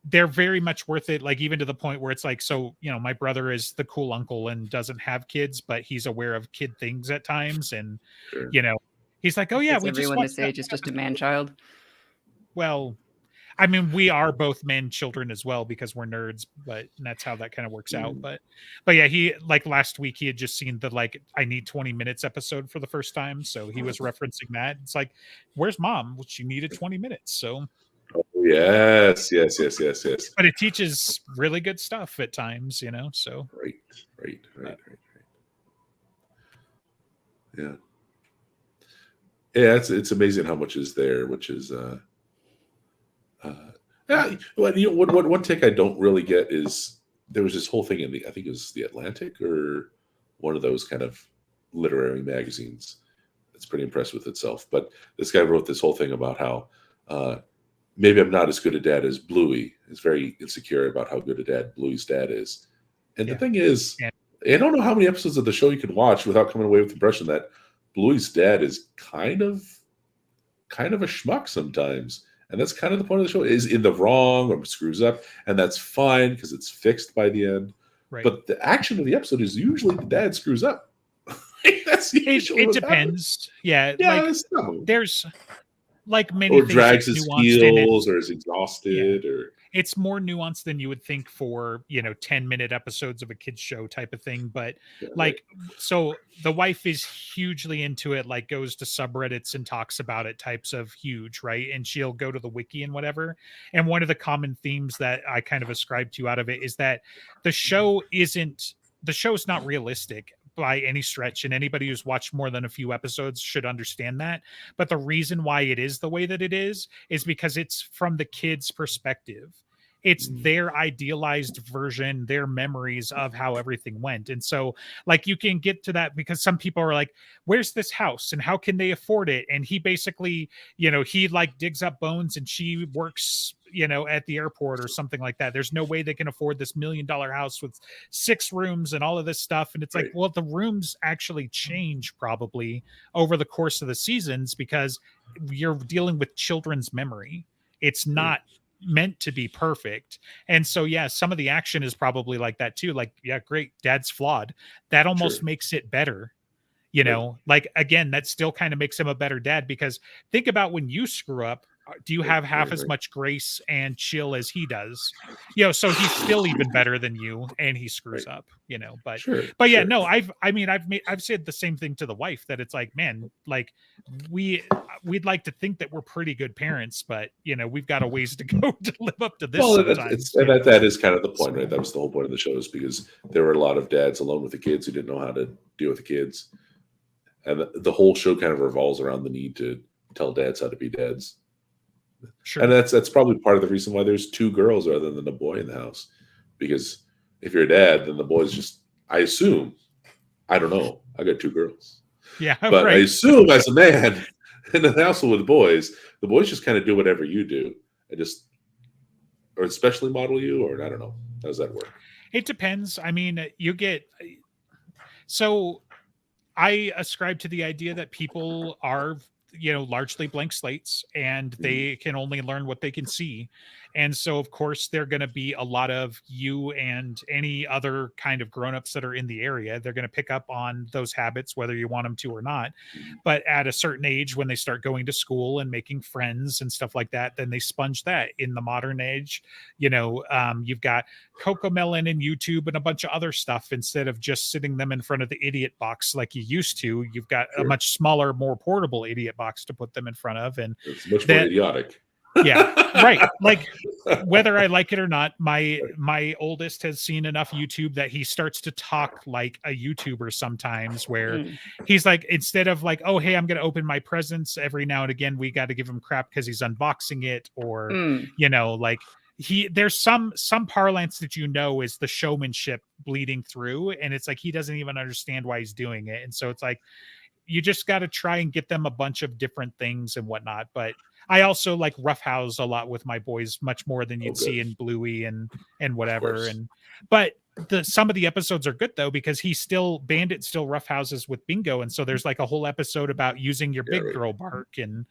they're very much worth it, like even to the point where it's like, so, you know, my brother is the cool uncle and doesn't have kids, but he's aware of kid things at times, and sure. you know, he's like, oh yeah, Is we just everyone watched this that age is just a man child? Well, I mean, we are both men children as well because we're nerds, but that's how that kind of works out. But yeah, he, like last week, he had just seen the like I need 20 minutes episode for the first time, so he was referencing that. It's like, where's mom? Well, she needed 20 minutes. So Oh, yes. but it teaches really good stuff at times, you know. So Right. Yeah. Yeah, it's amazing how much is there, which is yeah. Well, you know, what one take I don't really get is there was this whole thing in I think it was the Atlantic or one of those kind of literary magazines. It's pretty impressed with itself. But this guy wrote this whole thing about how maybe I'm not as good a dad as Bluey. Is very insecure about how good a dad Bluey's dad is. And the thing is, I don't know how many episodes of the show you can watch without coming away with the impression that Bluey's dad is kind of a schmuck sometimes. And that's kind of the point of the show, is in the wrong or screws up. And that's fine because it's fixed by the end. right. But the action of the episode is usually the dad screws up. That's usually it what depends. Yeah, Yeah, like it's no. there's like many Or things drags that's his nuanced in it. heels, or is exhausted, or It's more nuanced than you would think for, you know, 10-minute episodes of a kid's show type of thing. But yeah, like, so the wife is hugely into it, like goes to subreddits and talks about it, types of huge, right? And she'll go to the wiki and whatever. And one of the common themes that I kind of ascribe to out of it is that the show's not realistic by any stretch, and anybody who's watched more than a few episodes should understand that. But the reason why it is the way that it is because it's from the kids' perspective. It's their idealized version, their memories of how everything went. And so, like, you can get to that because some people are like, where's this house and how can they afford it? And he basically, you know, he like digs up bones and she works, you know, at the airport or something like that. There's no way they can afford this $1 million house with 6 rooms and all of this stuff. And it's like, well, the rooms actually change probably over the course of the seasons because you're dealing with children's memory. It's not meant to be perfect. And so yeah, some of the action is probably like that too. Like, yeah, great, dad's flawed. That almost makes it better. You know, like again, that still kind of makes him a better dad because think about when you screw up, do you have half as much grace and chill as he does? So he's still even better than you, and he screws up, but yeah, no, I've said the same thing to the wife, that it's like, man, like we'd like to think that we're pretty good parents, but we've got a ways to go to live up to this. Well, that is kind of the point, right? That was the whole point of the show, is because there were a lot of dads alone with the kids who didn't know how to deal with the kids. And the whole show kind of revolves around the need to tell dads how to be dads. Sure. And that's probably part of the reason why there's 2 girls rather than a boy in the house. Because if you're a dad, then the boys just, I assume, I don't know, I got 2 girls. Yeah, but right. I assume as a man in the household with the boys just kind of do whatever you do, and just, or especially model you, or I don't know. How does that work? It depends. I mean, so I ascribe to the idea that people are, largely blank slates, and they can only learn what they can see. And so, of course, they're going to be a lot of you and any other kind of grownups that are in the area. They're going to pick up on those habits, whether you want them to or not. But at a certain age, when they start going to school and making friends and stuff like that, then they sponge that. In the modern age, you've got CoComelon and YouTube and a bunch of other stuff. Instead of just sitting them in front of the idiot box like you used to, you've got a much smaller, more portable idiot box to put them in front of. And it's much more idiotic. Yeah, right. Like, whether I like it or not, my oldest has seen enough YouTube that he starts to talk like a YouTuber sometimes, where he's like, instead of like, oh, hey, I'm going to open my presents, every now and again we got to give him crap because he's unboxing it, or like there's some parlance that is the showmanship bleeding through, and it's like he doesn't even understand why he's doing it. And so it's like, you just got to try and get them a bunch of different things and whatnot. But I also like roughhouse a lot with my boys, much more than you'd see in Bluey and whatever. But some of the episodes are good though, because Bandit still roughhouses with Bingo, and so there's like a whole episode about using your big girl bark and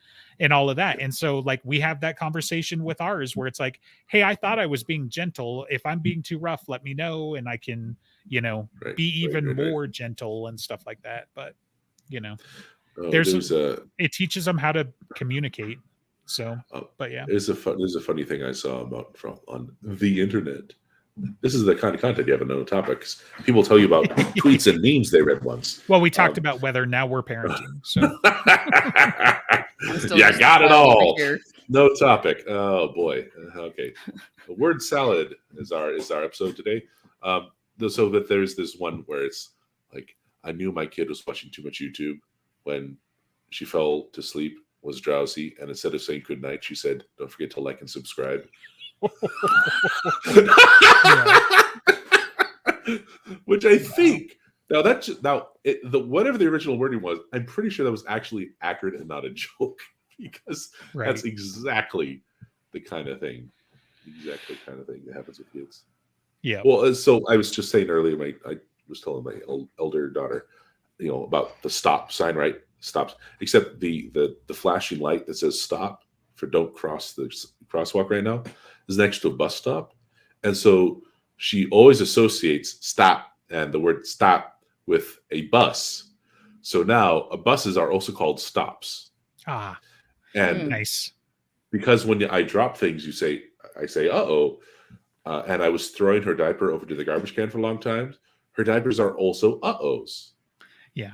all of that. And so like we have that conversation with ours, where it's like, hey, I thought I was being gentle. If I'm being too rough, let me know, and I can be even more gentle and stuff like that. But it teaches them how to communicate. So, but yeah, there's a funny thing I saw on the internet. This is the kind of content you have on no topics. People tell you about tweets and memes they read once. Well, we talked about whether now we're parenting. So, yeah, got it all. No topic. Oh boy. Okay. The word salad is our episode today. So that there's this one where it's like, I knew my kid was watching too much YouTube when she fell to sleep, was drowsy, and instead of saying good night, she said, don't forget to like and subscribe. Which I think whatever the original wording was, I'm pretty sure that was actually accurate and not a joke, because that's exactly the kind of thing that happens with kids. Yeah. Well, so I was just saying earlier, I was telling my elder daughter, about the stop sign, right? Stops, except the flashing light that says stop for don't cross the crosswalk right now is next to a bus stop. And so she always associates stop and the word stop with a bus. So now buses are also called stops. And nice. Because when I drop things, I say, uh-oh. And I was throwing her diaper over to the garbage can for a long time. Her diapers are also uh-ohs. Yeah.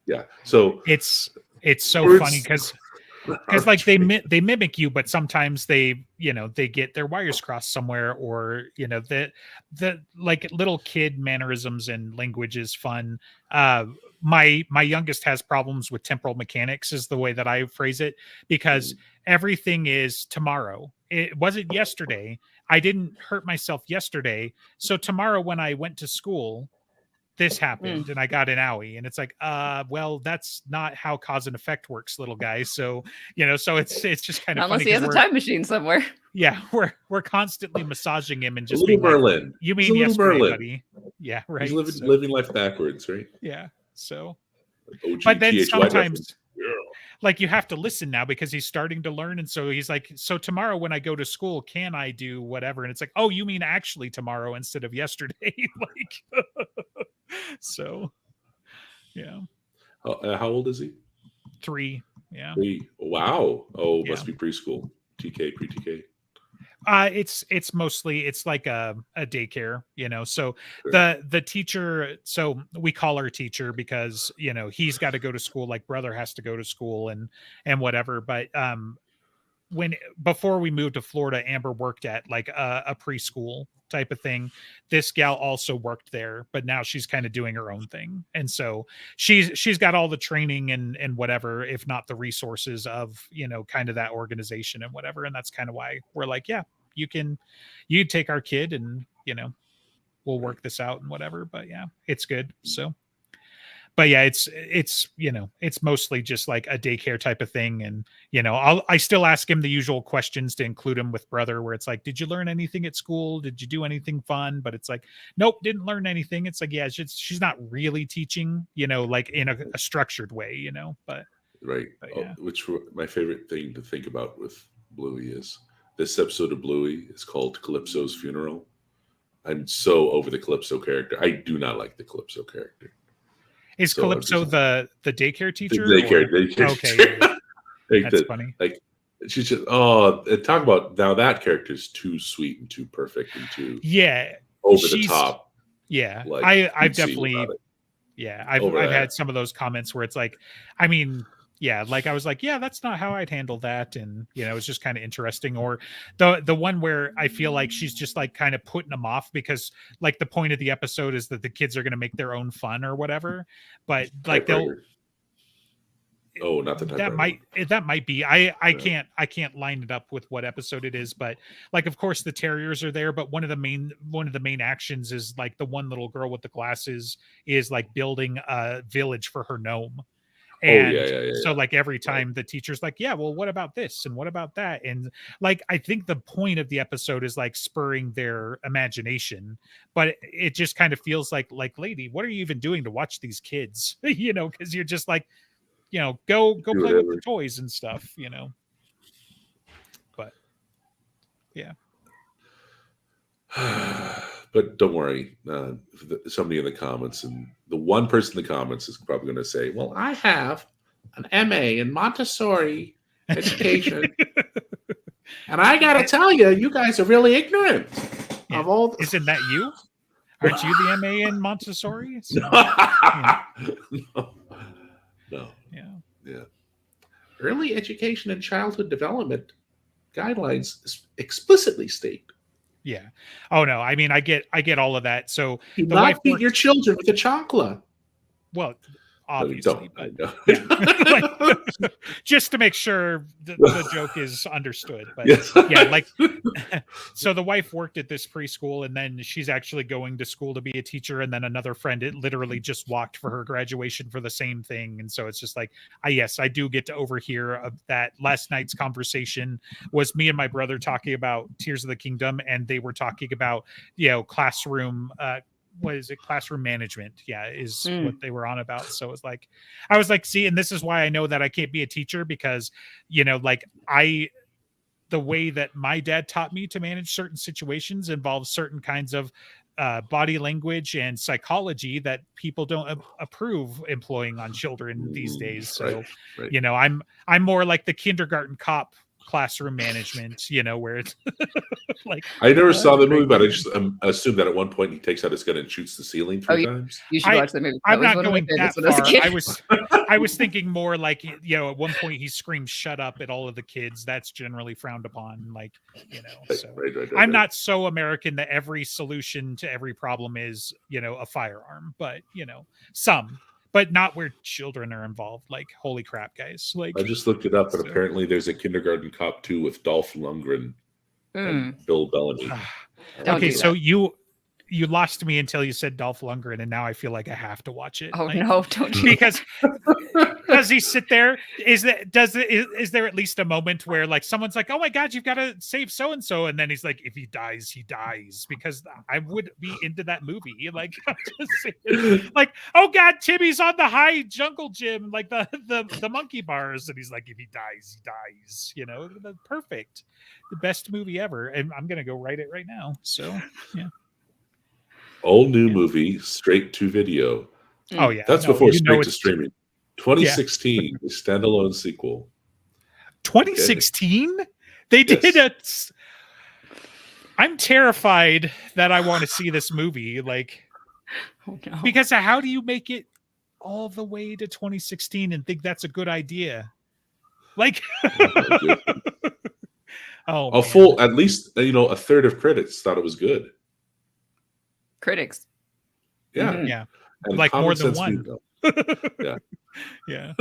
Yeah. So it's so funny because like they mimic you, but sometimes they get their wires crossed somewhere, or the like little kid mannerisms and language is fun. My youngest has problems with temporal mechanics, is the way that I phrase it, because everything is tomorrow. It wasn't yesterday. I didn't hurt myself yesterday, so tomorrow when I went to school, this happened and I got an owie. And it's like, well, that's not how cause and effect works, little guy. So, so it's just kind of unless funny. He has a time machine somewhere. Yeah. We're constantly massaging him and just little Merlin. Like, you mean yesterday, Merlin. Buddy? Yeah. Right. He's living life backwards, right? Yeah. So, OG, but then THY sometimes like you have to listen now because he's starting to learn. And so he's like, so tomorrow when I go to school, can I do whatever? And it's like, oh, you mean actually tomorrow instead of yesterday? Like, so, yeah. How old is he? 3. Yeah. Wow. Oh, Yeah. must be preschool. TK, pre-TK. It's mostly it's like a daycare, you know. So Sure. the teacher, so we call her teacher because, you know, he's got to go to school, like brother has to go to school and whatever. But when before we moved to Florida, Amber worked at like a preschool type of thing. This gal also worked there, but now she's kind of doing her own thing. And so she's got all the training and whatever, if not the resources of, you know, kind of that organization and whatever. And that's kind of why we're like, yeah, you take our kid and, you know, we'll work this out and whatever. But yeah, it's good. So but yeah, it's you know, it's mostly just like a daycare type of thing. And you know, I still ask him the usual questions to include him with brother, where it's like, did you learn anything at school, did you do anything fun? But it's like, nope, didn't learn anything. It's like, yeah, she's not really teaching, you know, like in a structured way, you know. But Right. yeah. Which my favorite thing to think about with Bluey is this episode of Bluey is called Calypso's Funeral. I'm so over the Calypso character. I do not like the Calypso character. Is So Calypso the daycare teacher? The daycare Okay, like that's funny. Like she's just talk about now that character is too sweet and too perfect and too over the top. Yeah, Like, I've definitely I've had some of those comments where it's like, I mean, yeah, like I was like, yeah, that's not how I'd handle that. And, you know, it's just kind of interesting. Or the one where I feel like she's just like kind of putting them off because like the point of the episode is that the kids are going to make their own fun or whatever. But like they'll, not the that might be, I can't line it up with what episode it is, but like, of course the terriers are there, but one of the main actions is like the one little girl with the glasses is like building a village for her gnome. And so like every time the teacher's like, yeah, well, what about this? And what about that? And like, I think the point of the episode is like spurring their imagination, but it just kind of feels like, lady, what are you even doing to watch these kids? You know, because you're just like, you know, go play with the toys and stuff, you know. But yeah. But don't worry, somebody in the comments, and the one person in the comments is probably going to say, well, I have an MA in Montessori education. And I got to tell you, you guys are really ignorant of all. Isn't that you? Aren't you the MA in Montessori? So, No. Yeah. Early education and childhood development guidelines explicitly state. Yeah. Oh no. I mean, I get all of that. So do not feed your children with a chocolate. Well, obviously, but yeah. Just to make sure the joke is understood. But yes. Yeah, like so the wife worked at this preschool, and then she's actually going to school to be a teacher, and then another friend it literally just walked for her graduation for the same thing. And so it's just like, yes, I do get to overhear that. Last night's conversation was me and my brother talking about Tears of the Kingdom, and they were talking about, you know, classroom what is it, classroom management, what they were on about. So it's like, I was like, see, and this is why I know that I can't be a teacher, because, you know, like the way that my dad taught me to manage certain situations involves certain kinds of body language and psychology that people don't approve employing on children these days. So right. You know, I'm more like the kindergarten cop classroom management, you know, where it's like, I never saw the movie, but I just assumed that at one point he takes out his gun and shoots the ceiling 3 times. You should watch the movie. I'm not going that far. I was thinking more like, you know, at one point he screams "shut up" at all of the kids. That's generally frowned upon, like, you know. So I'm not so American that every solution to every problem is, you know, a firearm, but you know, some. But not where children are involved. Like, holy crap, guys! Like, I just looked it up, and apparently there's a Kindergarten Cop 2 with Dolph Lundgren and Bill Bellamy. Okay, so you lost me until you said Dolph Lundgren, and now I feel like I have to watch it. Oh, like, no, don't you? Because does he sit there? Is there at least a moment where like someone's like, "Oh my God, you've got to save so and so," and then he's like, "If he dies, he dies," because I would be into that movie. Like, I'm just saying, like, "Oh God, Timmy's on the high jungle gym, like the monkey bars," and he's like, "If he dies, he dies." You know, perfect, the best movie ever, and I'm gonna go write it right now. So yeah. All new movie, straight to video. Oh yeah, that's before straight to streaming. 2016, the standalone sequel. 2016? They did Yes. I'm terrified that I want to see this movie. Like, Oh, no. because how do you make it all the way to 2016 and think that's a good idea? Like, oh, A man. full, at least a third of critics thought it was good. Critics. Yeah, Mhm. Yeah, and like more common than sense one. people. Yeah. Yeah,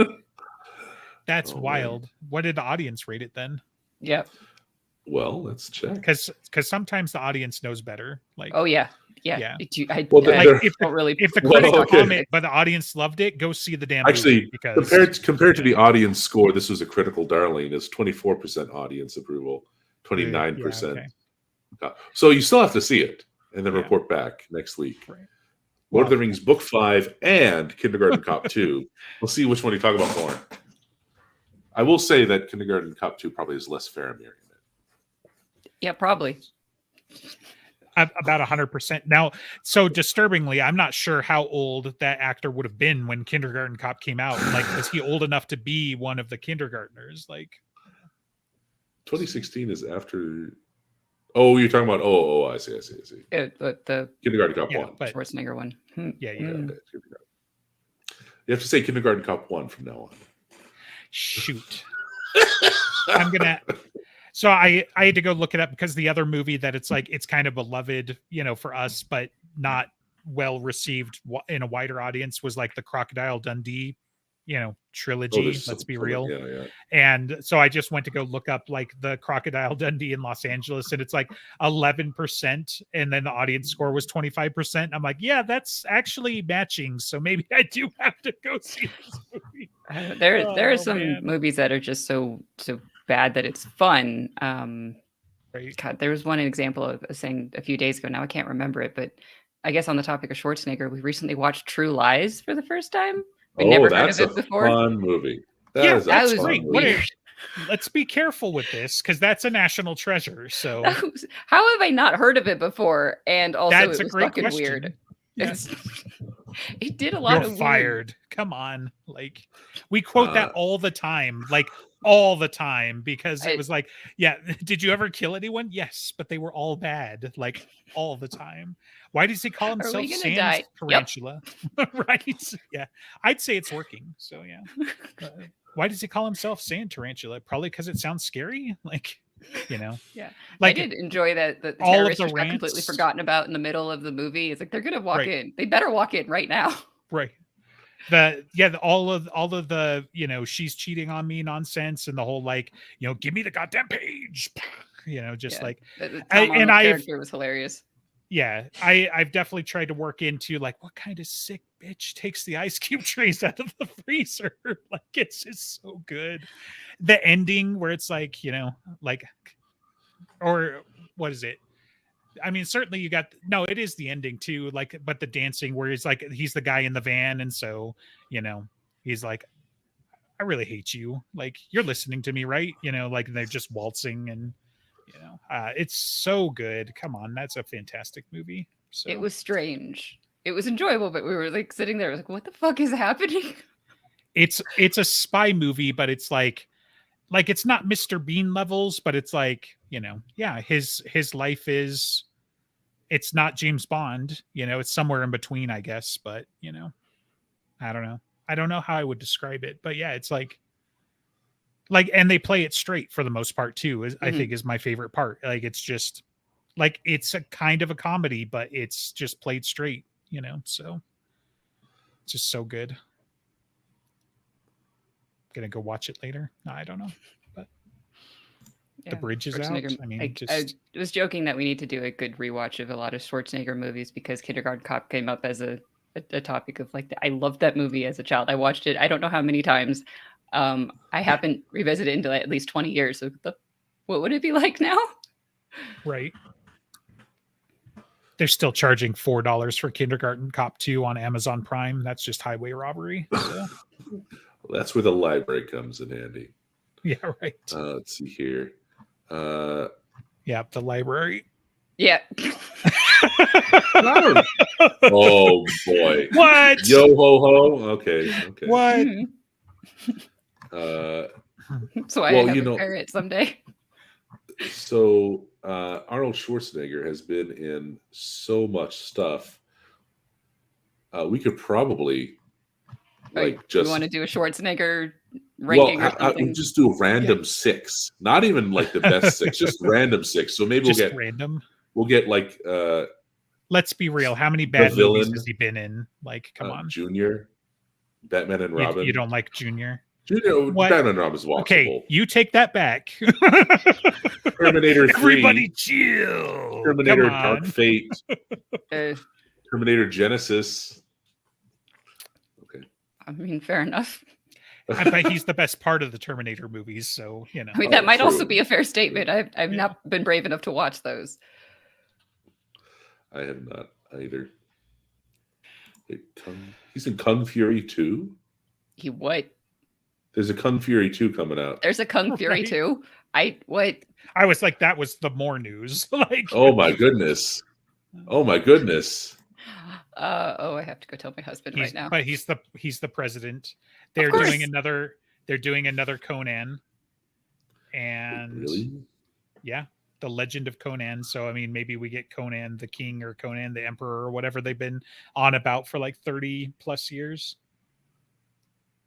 that's Oh, man. wild. What did the audience rate it then? Yep. Well, let's check. Because sometimes the audience knows better. Like, Oh yeah. Yeah. Yeah. Well, I they're- don't really. if the Well, critics okay. comment but the audience loved it, go see the damn Actually, movie because compared to the audience score, this was a critical darling. It's 24% audience approval, 29%. okay. So you still have to see it and then Yeah. report back next week. Right. Lord of the Well- Rings Book 5 and Kindergarten Cop 2. We'll see which one you talk about more. I will say that Kindergarten Cop 2 probably has less Faramir in it. Yeah, probably. About 100%. Now, so disturbingly, I'm not sure how old that actor would have been when Kindergarten Cop came out. Like, was he old enough to be one of the kindergartners? Like, 2016 is after. Oh, you're talking about. Oh, I see. The Kindergarten Cop Yeah, 1. but Schwarzenegger one. yeah. Okay, Kindergarten. You have to say Kindergarten Cop 1 from now on. Shoot. I'm gonna. So I had to go look it up because the other movie that it's like it's kind of beloved, for us, but not well received in a wider audience was like the Crocodile Dundee, trilogy. there's Let's be some- real. Yeah. And so I just went to go look up like the Crocodile Dundee in Los Angeles, and it's like 11%, and then the audience score was 25%. I'm like, yeah, that's actually matching. So maybe I do have to go see this movie. There Oh, are some man. movies that are just so bad that it's fun. Right. God, there was one example of saying a few days ago. Now I can't remember it, but I guess on the topic of Schwarzenegger, we recently watched True Lies for the first time. We'd never heard that's of a it before. fun movie. Yeah, Is a That was fun great. movie. What weird. Let's be careful with this because that's a national treasure. So How have I not heard of it before? And also, that's it a was great fucking question. weird. Yeah. It did a lot You're of weird. fired. Come on. Like we quote that Uh, all the time, because I- it was like, yeah, did you ever kill anyone? Yes, but they were all bad, like all the time. Why does he call we himself gonna Sans die? Yep. Tarantula? Right? Yeah. I'd say it's working. So yeah. Why does he call himself Sand Tarantula? Probably because it sounds scary. Like, Yeah. like I did enjoy that the all of terrorists the just got completely rants- forgotten about in the middle of the movie. It's like they're gonna walk Right. in. They better walk in right now. right. All of the she's cheating on me nonsense and the whole like give me the goddamn page, just Yeah. like The Tom and Arnold I've- character was hilarious. yeah, I've definitely tried to work into like what kind of sick bitch takes the ice cube trays out of the freezer. Like it's just so good. The ending where it's like or what is it? I mean, certainly it is the ending too, like, but the dancing where he's the guy in the van. And so, he's like, I really hate you. Like, you're listening to me, right? Like they're just waltzing and, it's so good. Come on. That's a fantastic movie. So It was strange. It was enjoyable, but we were like sitting there like, what the fuck is happening? it's a spy movie, but it's like it's not Mr. Bean levels, but it's like, his life is, it's not James Bond, it's somewhere in between, I guess, but I don't know. I don't know how I would describe it, but yeah, it's like, and they play it straight for the most part too, I think is my favorite part. Like, it's just like, it's a kind of a comedy, but it's just played straight, so it's just so good. Gonna go watch it later. No, I don't know. The bridge is out. Schwarzenegger- I mean, I just was joking that we need to do a good rewatch of a lot of Schwarzenegger movies because Kindergarten Cop came up as a topic of like, I loved that movie as a child. I watched it, I don't know how many times. I haven't revisited into at least 20 years. So what would it be like now? right. They're still charging $4 for Kindergarten Cop 2 on Amazon Prime. That's just highway robbery. So, That's where the library comes in handy. yeah, right. Let's see here. Yeah, the library. Yeah. Oh boy. What? Yo ho ho. Okay. What? Mhm. So I have a parrot someday. So Arnold Schwarzenegger has been in so much stuff. We could probably you want to do a Schwarzenegger ranking or something? Just do a random 6, not even like the best 6, just random 6. So maybe just we'll get random. We'll get like. Let's be real. How many bad movies has he been in? Like, come on, Junior, Batman and Robin. You don't like Junior? Batman and Robin is watchable. Okay, you take that back. Terminator 3. Everybody chill. Terminator Dark Fate. Terminator Genesis. Okay. I mean, fair enough. I bet he's the best part of the Terminator movies, so you know. I mean, that might also be a fair statement. I've not been brave enough to watch those. I have not either. He's in Kung Fury 2? He what? There's a Kung Fury 2 coming out. There's a Kung Fury 2? What? I was like, that was the more news. Like, oh my goodness. Oh my goodness. I have to go tell my husband right now. But he's the president. They're doing another Conan. And really? Yeah. The Legend of Conan. So I mean, maybe we get Conan the King or Conan the Emperor or whatever they've been on about for like 30 plus years.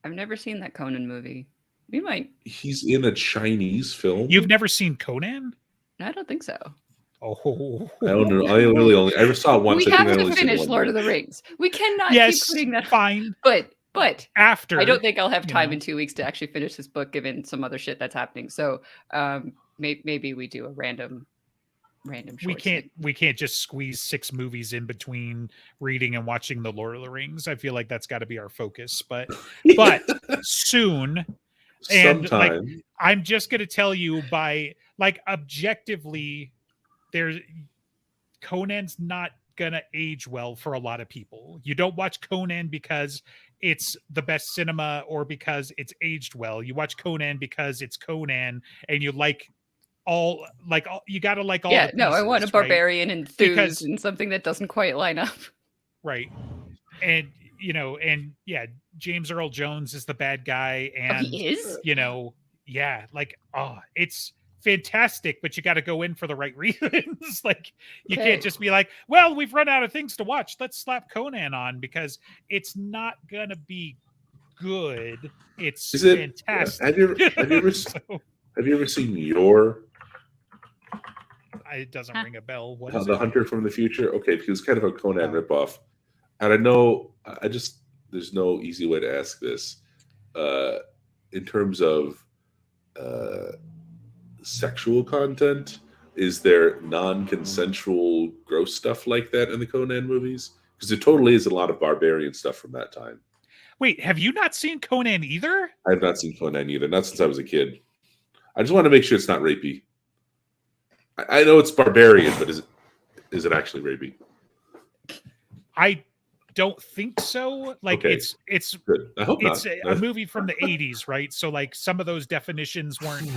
I've never seen that Conan movie. We might. He's in a Chinese film. You've never seen Conan? I don't think so. Oh, I don't know. I ever saw it once. We have to finish Lord of the Rings. We cannot keep putting that. Fine, but after, I don't think I'll have time in 2 weeks to actually finish this book, given some other shit that's happening. So, maybe we do a random. We can't just squeeze 6 movies in between reading and watching the Lord of the Rings. I feel like that's got to be our focus, but soon. And like, I'm just going to tell you by like objectively, Conan's not going to age well for a lot of people. You don't watch Conan because it's the best cinema or because it's aged well. You watch Conan because it's Conan and you you gotta like all. Yeah, no, I want a barbarian and thews and something that doesn't quite line up. Right, and James Earl Jones is the bad guy, and he is. It's fantastic, but you got to go in for the right reasons. Like you can't just be like, well, we've run out of things to watch. Let's slap Conan on because it's not gonna be good. It's fantastic. Have you ever seen Your? It doesn't ring a bell. What is The Hunter from the Future? Okay, because it's kind of a Conan ripoff. And I know, there's no easy way to ask this. In terms of sexual content, is there non-consensual gross stuff like that in the Conan movies? Because there totally is a lot of barbarian stuff from that time. Wait, have you not seen Conan either? I have not seen Conan either, not since I was a kid. I just want to make sure it's not rapey. I know it's barbarian, but is it actually rapey? I don't think so. Like it's good. I hope it's not. a movie from the 80s, right? So like some of those definitions weren't,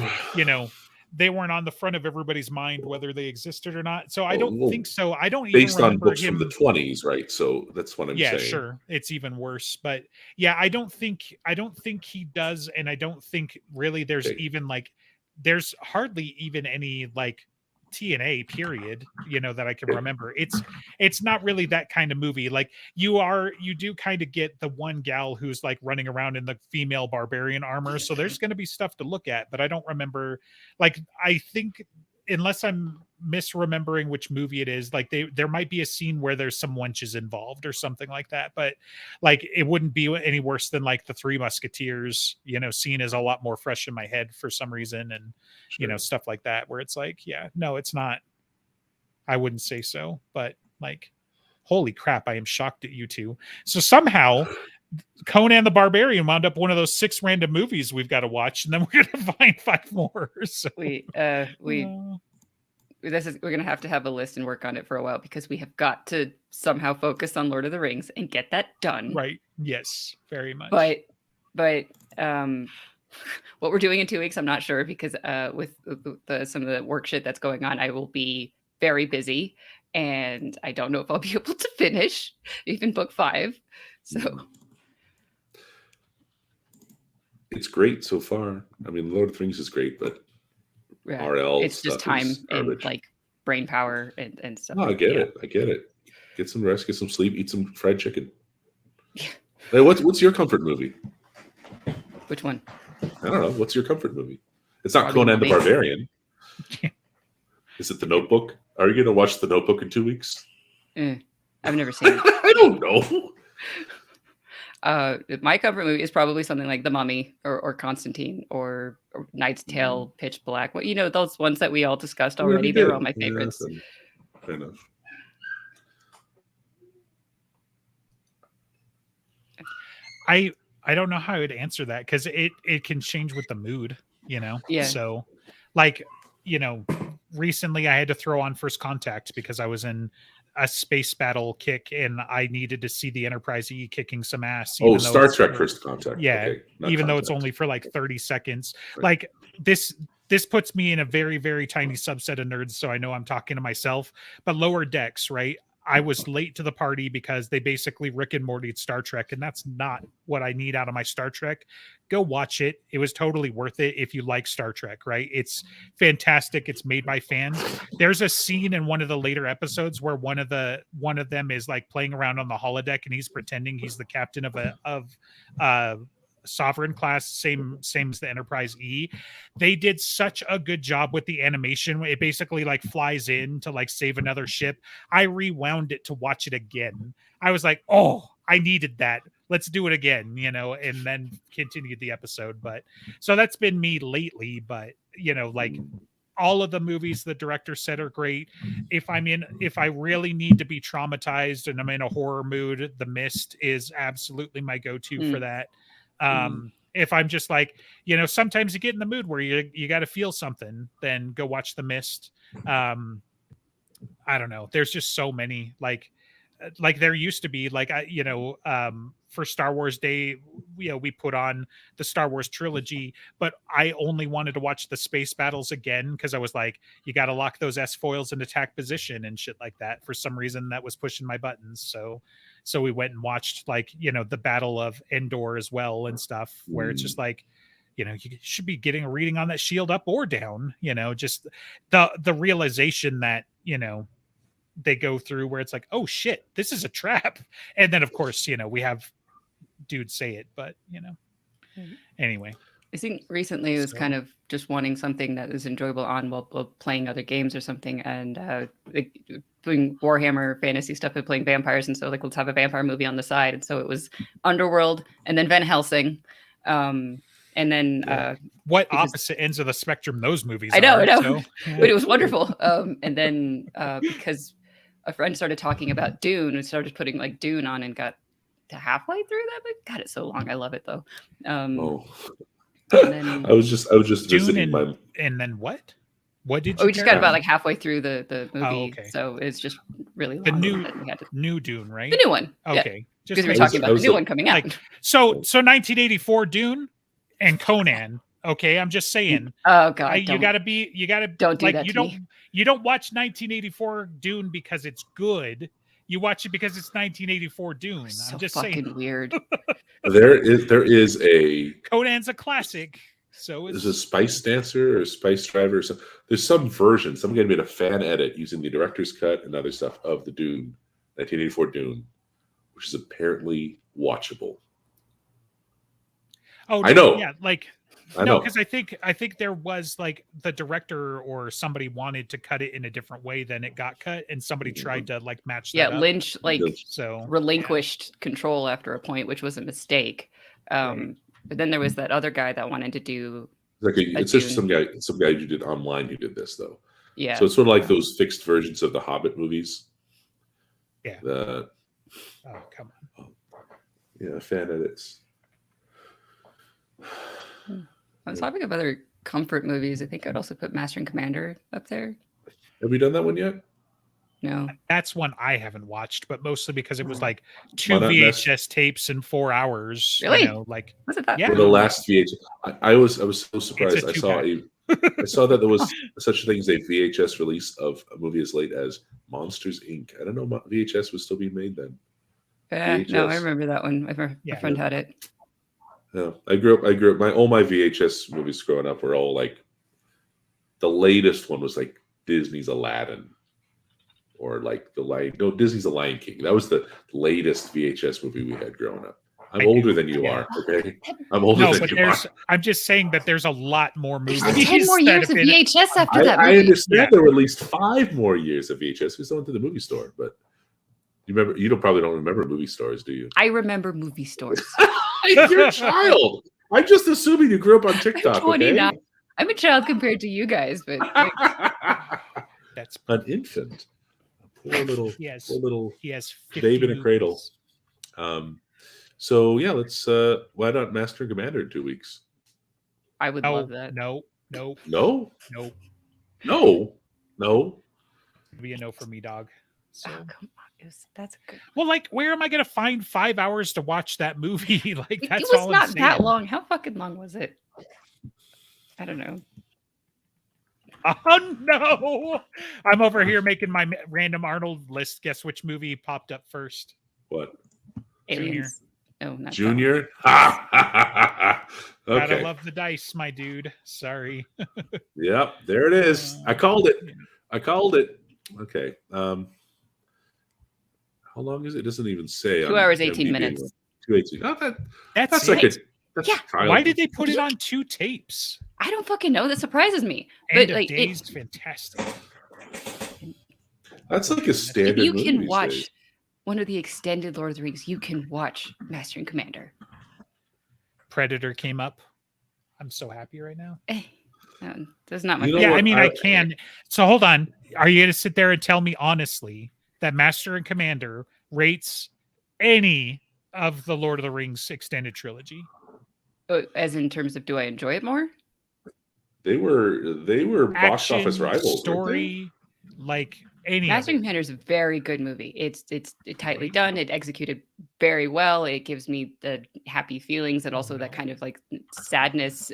they weren't on the front of everybody's mind whether they existed or not. So I don't think so. I don't even based on books from the 20s, right? So that's what I'm saying. Yeah, sure. It's even worse. But yeah, I don't think he does, and I don't think really there's even like there's hardly even any like TNA period, that I can remember. It's not really that kind of movie. Like you do kind of get the one gal who's like running around in the female barbarian armor. So there's going to be stuff to look at, but I don't remember. Like, I think unless I'm misremembering which movie it is, like there might be a scene where there's some wenches involved or something like that, but like it wouldn't be any worse than like the Three Musketeers, scene is a lot more fresh in my head for some reason. And stuff like that where it's like, no, it's not. I wouldn't say so, but like, holy crap, I am shocked at you two. So somehow Conan the Barbarian wound up one of those 6 random movies we've got to watch, and then we're gonna find 5 more. So we're gonna have to have a list and work on it for a while because we have got to somehow focus on Lord of the Rings and get that done. Right. Yes, very much. But what we're doing in 2 weeks, I'm not sure because with some of the work shit that's going on, I will be very busy, and I don't know if I'll be able to finish even book 5. So it's great so far. I mean, Lord of the Rings is great, but Yeah. RL It's just stuff time is and garbage. like brain power and stuff. No, I get Yeah. it. I get it. Get some rest, get some sleep, eat some fried chicken. Yeah. Hey, what's your comfort movie? Which one? I don't know. What's your comfort movie? It's not Probably Conan the Mummy. Barbarian. Is it The Notebook? Are you going to watch The Notebook in 2 weeks? I've never seen it. I don't know. My comfort movie is probably something like The Mummy or Constantine or Knight's Tale, Pitch Black. Well, you know, those ones that we all discussed Yeah, we already. They're did. all my Yeah, favorites. fair enough. I don't know how I would answer that because it can change with the mood, you know. Yeah. So, like, you know, recently I had to throw on First Contact because I was in a space battle kick and I needed to see the Enterprise E kicking some ass. Oh, though Star it's Trek for- First Contact. Yeah, Okay, not even though it's Contact. only for like 30 seconds. Right. Like this puts me in a very, very tiny subset of nerds, so I know I'm talking to myself. But Lower Decks, right? I was late to the party because they basically Rick and Morty Star Trek, and that's not what I need out of my Star Trek. Go watch it. It was totally worth it if you like Star Trek, right? It's fantastic. It's made by fans. There's a scene in one of the later episodes where one of them is like playing around on the holodeck and he's pretending he's the captain of Sovereign class, same as the Enterprise E. They did such a good job with the animation. It basically like flies in to like save another ship. I rewound it to watch it again. I was like, oh, I needed that. Let's do it again, you know, and then continue the episode. But so that's been me lately. But you know, like all of the movies the director said are great. If I really need to be traumatized and I'm in a horror mood, The Mist is absolutely my go-to for that. If I'm just like, you know, sometimes you get in the mood where you got to feel something, then go watch The Mist. I don't know. There's just so many like there used to be like for Star Wars Day, you know, we put on the Star Wars trilogy, but I only wanted to watch the space battles again because I was like, you got to lock those S foils in attack position and shit like that. For some reason, that was pushing my buttons. So we went and watched like, you know, the Battle of Endor as well and stuff, where it's just like, you know, you should be getting a reading on that shield up or down, you know, just the realization that, you know, they go through where it's like, oh shit, this is a trap. And then of course, you know, we have dudes say it, but you know, anyway. I think recently it was kind of just wanting something that was enjoyable on while playing other games or something, and like doing Warhammer fantasy stuff and playing vampires, and so like let's have a vampire movie on the side, and so it was Underworld and then Van Helsing, and then what opposite ends of the spectrum those movies I know, are, so, yeah. But it was wonderful. And then because a friend started talking about Dune and started putting like Dune on and got to halfway through that, but God, it's so long. I love it though. And then, I was just Dune visiting and then what did you we just got about like halfway through the movie. Oh, okay. So it's just really long. The new Dune, right? The new one. Okay. Yeah. Because we're talking about the new one coming out. Like, so 1984 Dune and Conan. Okay, I'm just saying. Oh God, you gotta don't do like that. You don't watch 1984 Dune because it's good. You watch it because it's 1984 Dune. So I'm just fucking saying. weird. there is a Conan's a classic. So there's a Spice Dancer or Spice Driver or something. There's some version. Some guy made a fan edit using the director's cut and other stuff of the Dune, 1984 Dune, which is apparently watchable. Oh, I know. Yeah, like I no, know. because I think there was like the director or somebody wanted to cut it in a different way than it got cut, and somebody tried to like match that Yeah, up. Lynch like So relinquished control after a point, which was a mistake. But then there was that other guy that wanted to do. It's just some guy who did online who did this though. Yeah. So it's sort of like those fixed versions of the Hobbit movies. Yeah. Oh, come on. Yeah, fan edits. On the topic of other comfort movies, I think I'd also put Master and Commander up there. Have we done that one yet? No. That's one I haven't watched, but mostly because it was like Why 2 not VHS tapes in 4 hours. Really? You know, like Was it that? Yeah. Well, the last VHS. I was so surprised. It's a I saw I saw that there was such a thing as a VHS release of a movie as late as Monsters Inc. I don't know VHS was still being made then. Yeah, no, I VHS. remember that one. My friend had it. Yeah, I grew up. All my VHS movies growing up were all like. The latest one was like Disney's Aladdin, or like Disney's The Lion King. That was the latest VHS movie we had growing up. I'm older than you are. Okay, I'm older than you are. I'm just saying that there's a lot more movies. There's 10 more years of VHS after that movie. I understand there were at least 5 more years of VHS. We still went to the movie store, but you remember? You probably don't remember movie stores, do you? I remember movie stores. You're a child. I'm just assuming you grew up on TikTok. I'm 29. Okay? I'm a child compared to you guys, but that's an infant. Poor little, yes. Poor little he has babe in a cradle. So yeah, let's why not Master and Commander in 2 weeks? I would love that. No. It'd be a no for me, dog. So. Oh, come on. That's a good. Well, like, where am I going to find 5 hours to watch that movie? Like, that's it was all not I'm that long. How fucking long was it? I don't know. Oh no! I'm over here making my random Arnold list. Guess which movie popped up first? What? Aliens. Oh, not Junior. Okay. Gotta love the dice, my dude. Sorry. Yep, there it is. I called it. Okay. How long is it? It doesn't even say. 2 hours, 18 minutes. 2:18. Oh, that's like it. That's Why did they put it on 2 tapes? I don't fucking know. That surprises me. End But of like, Days, fantastic. That's like a standard. If you movie can these watch days. one of the extended Lord of the Rings, you can watch Master and Commander. Predator came up. I'm so happy right now. No, that's not my. You know Yeah, what? I mean, I can. So hold on. Are you going to sit there and tell me honestly that Master and Commander rates any of the Lord of the Rings extended trilogy? As in terms of, do I enjoy it more? They were box Action, office rivals. story, like any. Master and Commander is a very good movie. It's tightly done. It executed very well. It gives me the happy feelings and also that kind of like sadness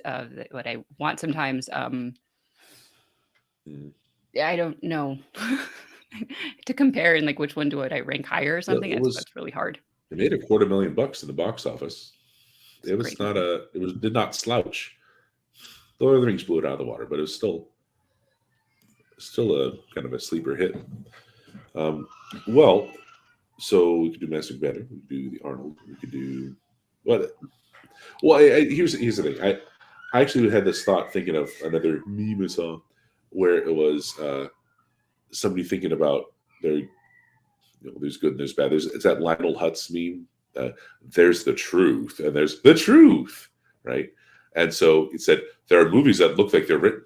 what I want sometimes. I don't know to compare and like which one do I rank higher or something. That's really hard. It made $250,000 in the box office. It was Great. not did not slouch. The Lord of the Rings blew it out of the water, but it was still a kind of a sleeper hit. Well, so we could do Master and Commander. We could do the Arnold. We could do what? Well, here's the thing. I actually had this thought thinking of another meme I saw where it was somebody thinking about there's good and there's bad. It's that Lionel Hutz meme. There's the truth and there's the truth, right? And so it said there are movies that look like they're written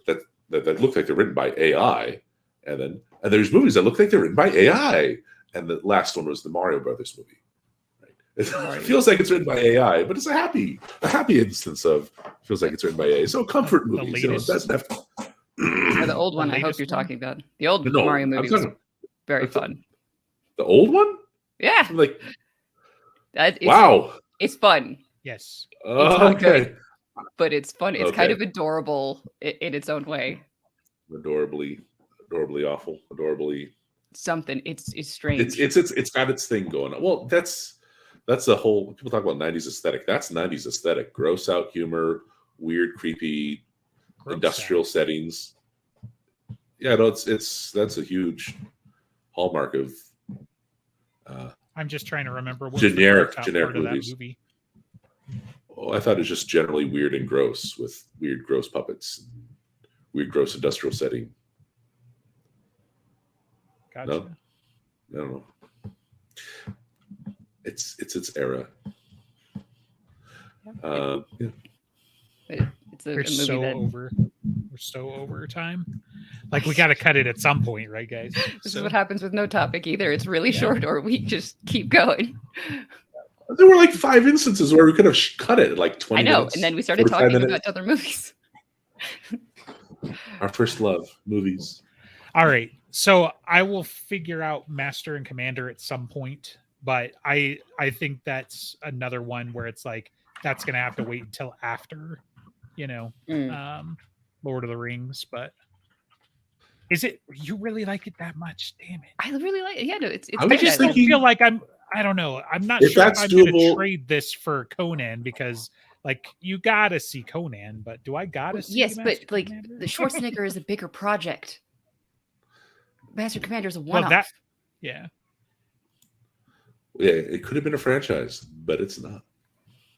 that look like they're written by AI, and there's movies that look like they're written by AI. And the last one was the Mario Brothers movie. Right? It feels like it's written by AI, but it's a happy instance of feels like it's written by AI. So comfort movies, it doesn't have to. The old one. I hope you're talking about the old Mario movie. Was very fun. The old one? Yeah. Like. Wow. It's fun. Yes. Okay. But it's fun. It's kind of adorable in its own way. Adorably awful. Adorably something. It's strange. It's got its thing going on. Well, that's the whole. People talk about 90s aesthetic. That's 90s aesthetic. Gross out humor, weird, creepy, industrial settings. Yeah, no, that's a huge hallmark of. I'm just trying to remember what generic part of movies. That movie. Oh, I thought it was just generally weird and gross with weird, gross puppets, weird, gross industrial setting. Gotcha. No, I don't know. It's its era. Yeah. It's a We're movie so that... over. We're so over time. Like we got to cut it at some point, right, guys? This is what happens with no topic either. It's really short, or we just keep going. There were like 5 instances where we could have cut it at like 20 minutes. I know, and then we started talking about other movies. Our first love, movies. All right. So I will figure out Master and Commander at some point, but I think that's another one where it's like that's going to have to wait until after, Lord of the Rings. But is it you really like it that much? Damn it! I really like it. Yeah, no, it's. I just feel like I don't know. I'm not sure if I'm going to trade this for Conan because Like you gotta see Conan, but do I gotta see? Yes, Master but like Commander? the Schwarzenegger is a bigger project. Master Commander is a Well, one-off. yeah. Yeah, it could have been a franchise, but it's not.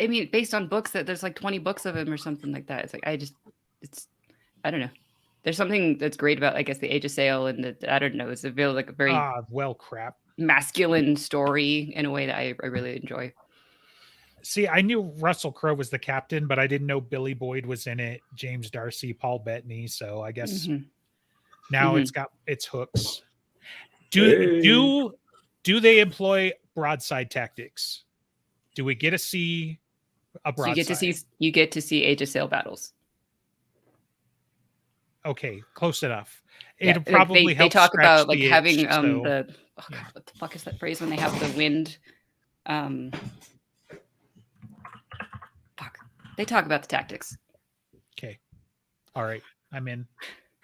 I mean, based on books that there's like 20 books of him or something like that. It's like I don't know. There's something that's great about, I guess, the Age of Sail and I don't know. It's a very Well, crap. masculine story in a way that I really enjoy. See, I knew Russell Crowe was the captain, but I didn't know Billy Boyd was in it, James Darcy, Paul Bettany. So I guess now it's got its hooks. Do they employ broadside tactics? Do we get to see a broadside? So you get to see Age of Sail battles. Okay, close enough. Yeah, It'll probably help. They talk about like itch, having so, what the fuck is that phrase when they have the wind? Fuck. They talk about the tactics. Okay. All right. I'm in.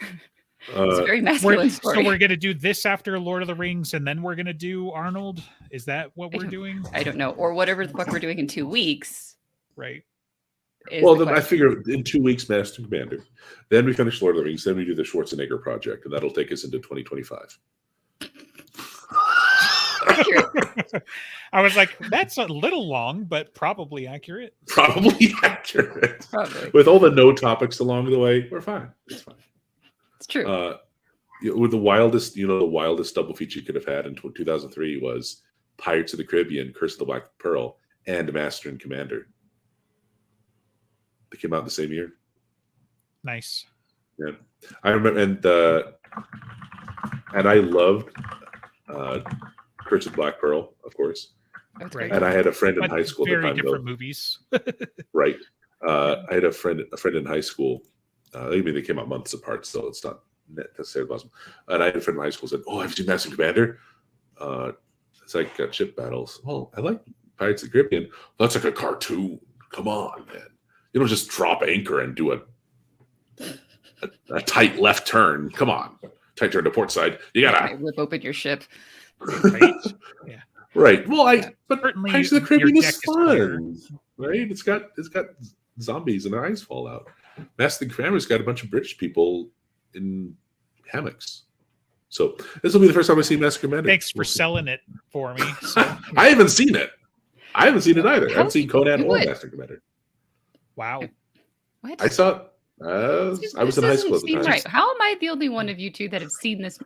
It's a very masculine story. So we're going to do this after Lord of the Rings, and then we're going to do Arnold? Is that what we're doing? I don't know. Or whatever the fuck we're doing in 2 weeks. Right. Well, then I figure in 2 weeks, Master Commander. Then we finish Lord of the Rings. Then we do the Schwarzenegger project, and that'll take us into 2025. Accurate. I was like, that's a little long, but probably accurate. Probably accurate. Probably. With all the no topics along the way, we're fine. It's fine. It's true. With the wildest double feature you could have had in 2003 was Pirates of the Caribbean, Curse of the Black Pearl, and Master and Commander. They came out the same year. Nice. Yeah, I remember, and I loved Curse of the Black Pearl, of course. Right. And I had a friend in high school. Very different movies. Right. I had a friend in high school. I mean, they came out months apart, so it's not necessarily possible. And I had a friend in high school who said, "Oh, have you seen Master and Commander?" It's like ship battles. Oh, I like Pirates of the Caribbean. That's like a cartoon. Come on, man. You don't just drop anchor and do a tight left turn. Come on. Tight turn to port side. You gotta whip open your ship. Right. Yeah. Right. Well, but certainly Pirates of the Caribbean is clear. fun. Right? It's got zombies and ice fallout. Master and Commander's got a bunch of British people in hammocks. So this will be the first time I see Master Commander. Thanks for selling it for me. So. I haven't seen it. I haven't seen it either. I haven't seen Conan or would. Master Commander. Wow. What? I saw it. I was in high school at the time. Right. How am I the only one of you two that have seen this?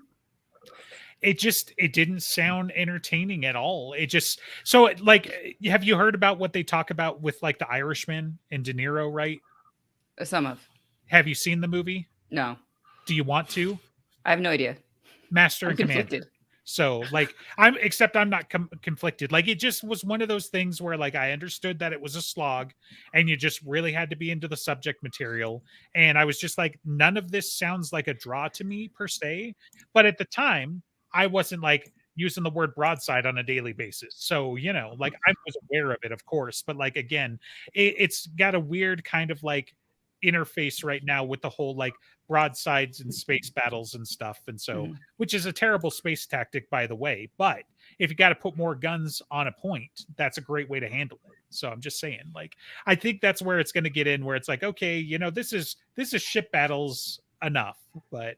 It didn't sound entertaining at all. It just have you heard about what they talk about with like the Irishman and De Niro, right? Some of. Have you seen the movie? No. Do you want to? I have no idea. Master I'm and Commander. conflicted. So like I'm not conflicted. Like it just was one of those things where like I understood that it was a slog and you just really had to be into the subject material. And I was just like, none of this sounds like a draw to me per se. But at the time, I wasn't like using the word broadside on a daily basis. So, like I was aware of it, of course. But like, again, it's got a weird kind of like interface right now with the whole like broadsides and space battles and stuff. And so, which is a terrible space tactic, by the way. But if you got to put more guns on a point, that's a great way to handle it. So I'm just saying, like, I think that's where it's going to get in, where it's like, okay, this is ship battles enough, but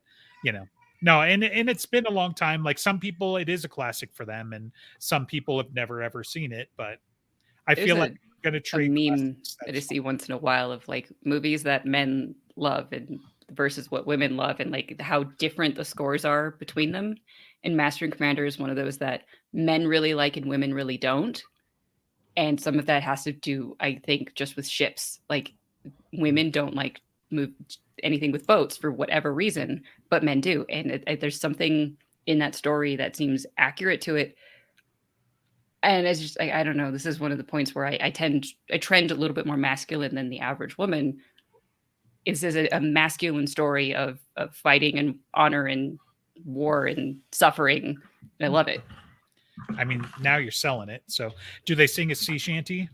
no, and it's been a long time. Like some people, it is a classic for them, and some people have never ever seen it. But I feel like I'm gonna treat a meme that I see once in a while of like movies that men love and versus what women love, and like how different the scores are between them. And Master and Commander is one of those that men really like and women really don't. And some of that has to do, I think, just with ships. Like women don't like move anything with boats for whatever reason, but men do. And there's something in that story that seems accurate to it. And it's just, I don't know, this is one of the points where I trend a little bit more masculine than the average woman. Is a masculine story of fighting and honor and war and suffering. And I love it. I mean, now you're selling it. So do they sing a sea shanty?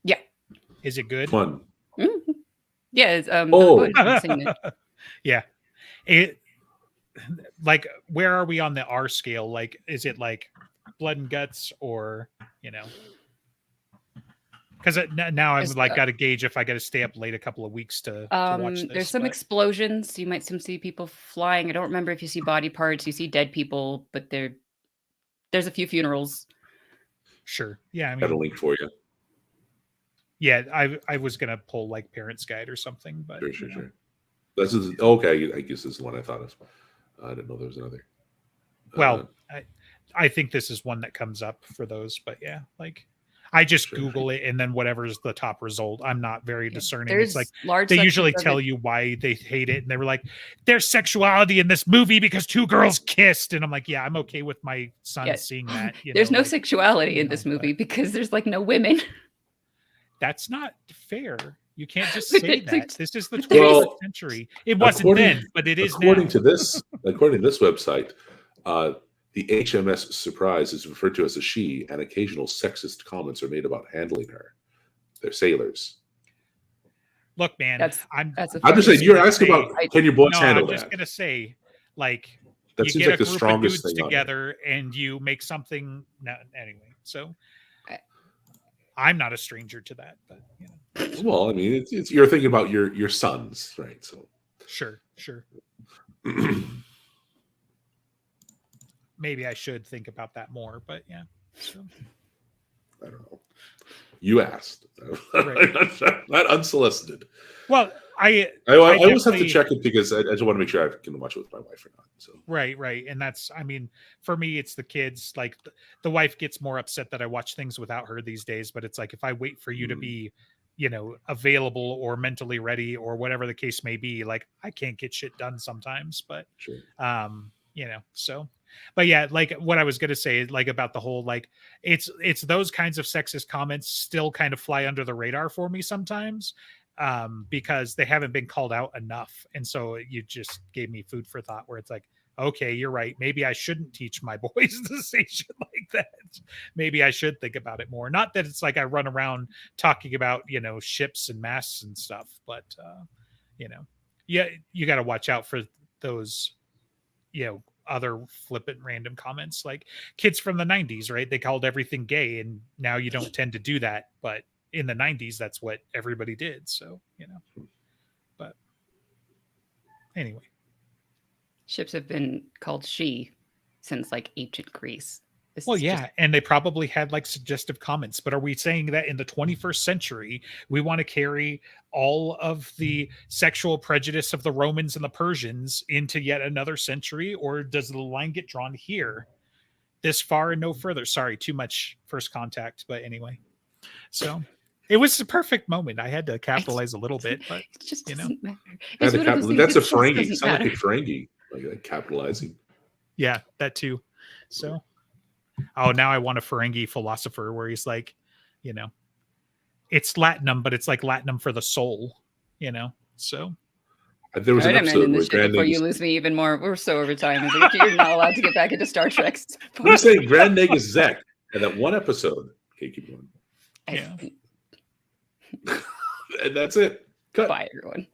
Yeah. Is it good? Fun. Mm-hmm. Yeah. It's, yeah. It like, where are we on the R scale? Like, is it like blood and guts or, Because now I'm There's, like got to gauge if I got to stay up late a couple of weeks to watch this. There's some but- explosions. You might see people flying. I don't remember if you see body parts. You see dead people, but there's a few funerals. Sure. Yeah. I Got a mean, link for you. yeah. I was gonna pull like Parents Guide or something, but Sure, you know. sure. This is okay. I guess this is the one I thought of. I didn't know there was another. Well, I think this is one that comes up for those, but yeah, like I just Sure. Google it and then whatever's the top result. I'm not very discerning. There's It's like large. they sections usually of tell it- you why they hate it, and they were like, "There's sexuality in this movie because two girls kissed," and I'm like, "Yeah, I'm okay with my son Yeah. seeing that." You There's know, no like, sexuality in know, this but- movie because there's like no women. That's not fair. You can't just But say it's that. like- This is the but there 21st is- century. It wasn't according- then, but it is according now. to this website, the HMS Surprise is referred to as a she, and occasional sexist comments are made about handling her. They're sailors. Look, man, That's- I'm That's a I'm just fucking- saying, you're asking about I- can your boys no, handle I'm just that? gonna say, like, That you seems get like a the group of strongest dudes thing on there. together and you make something. No, anyway, so I- I'm not a stranger to that, but you know, Well, I mean, it's you're thinking about your sons, right? So sure. Maybe I should think about that more, but yeah. So, I don't know. You asked, Right. not unsolicited. well, I always have to definitely- check it because I just want to make sure I can watch it with my wife or not. So right, and that's, I mean, for me, it's the kids. Like the wife gets more upset that I watch things without her these days, but it's like if I wait for you to Mm. be, you know, available or mentally ready or whatever the case may be, like I can't get shit done sometimes. But sure. you know, so but yeah, like what I was gonna say, like about the whole, like it's those kinds of sexist comments still kind of fly under the radar for me sometimes, because they haven't been called out enough. And so you just gave me food for thought where it's like, okay, you're right, maybe I shouldn't teach my boys to say shit like that. Maybe I should think about it more. Not that it's like I run around talking about, you know, ships and masts and stuff, but you know, yeah, you got to watch out for those, you know, other flippant random comments. Like kids from the 90s, right? They called everything gay, and now you don't tend to do that, but in the 90s that's what everybody did. So you know, but anyway, Ships have been called she since like ancient Greece. This well, is yeah, just- and they probably had like suggestive comments, but are we saying that in the 21st century we want to carry all of the sexual prejudice of the Romans and the Persians into yet another century, or does the line get drawn here, this far and no further? Sorry, too much First Contact, but anyway, so it was the perfect moment. I had to capitalize a little bit, but it just you know. doesn't matter. And It's the one of those things that's that a just Ferengi. doesn't Sounds like a matter. Ferengi, like capitalizing. yeah, that too. So, oh, now I want a Ferengi philosopher where he's like, you know, it's Latinum, but it's like Latinum for the soul, you know. So, There was All an right, I'm episode ending where this shit before Grand you lose me even more. We're so over time. It's like, you're not allowed to get back into Star Trek. I'm saying Grand Nagus Zek, and that one episode. Okay, keep going. yeah. And that's it. Cut. Bye, everyone.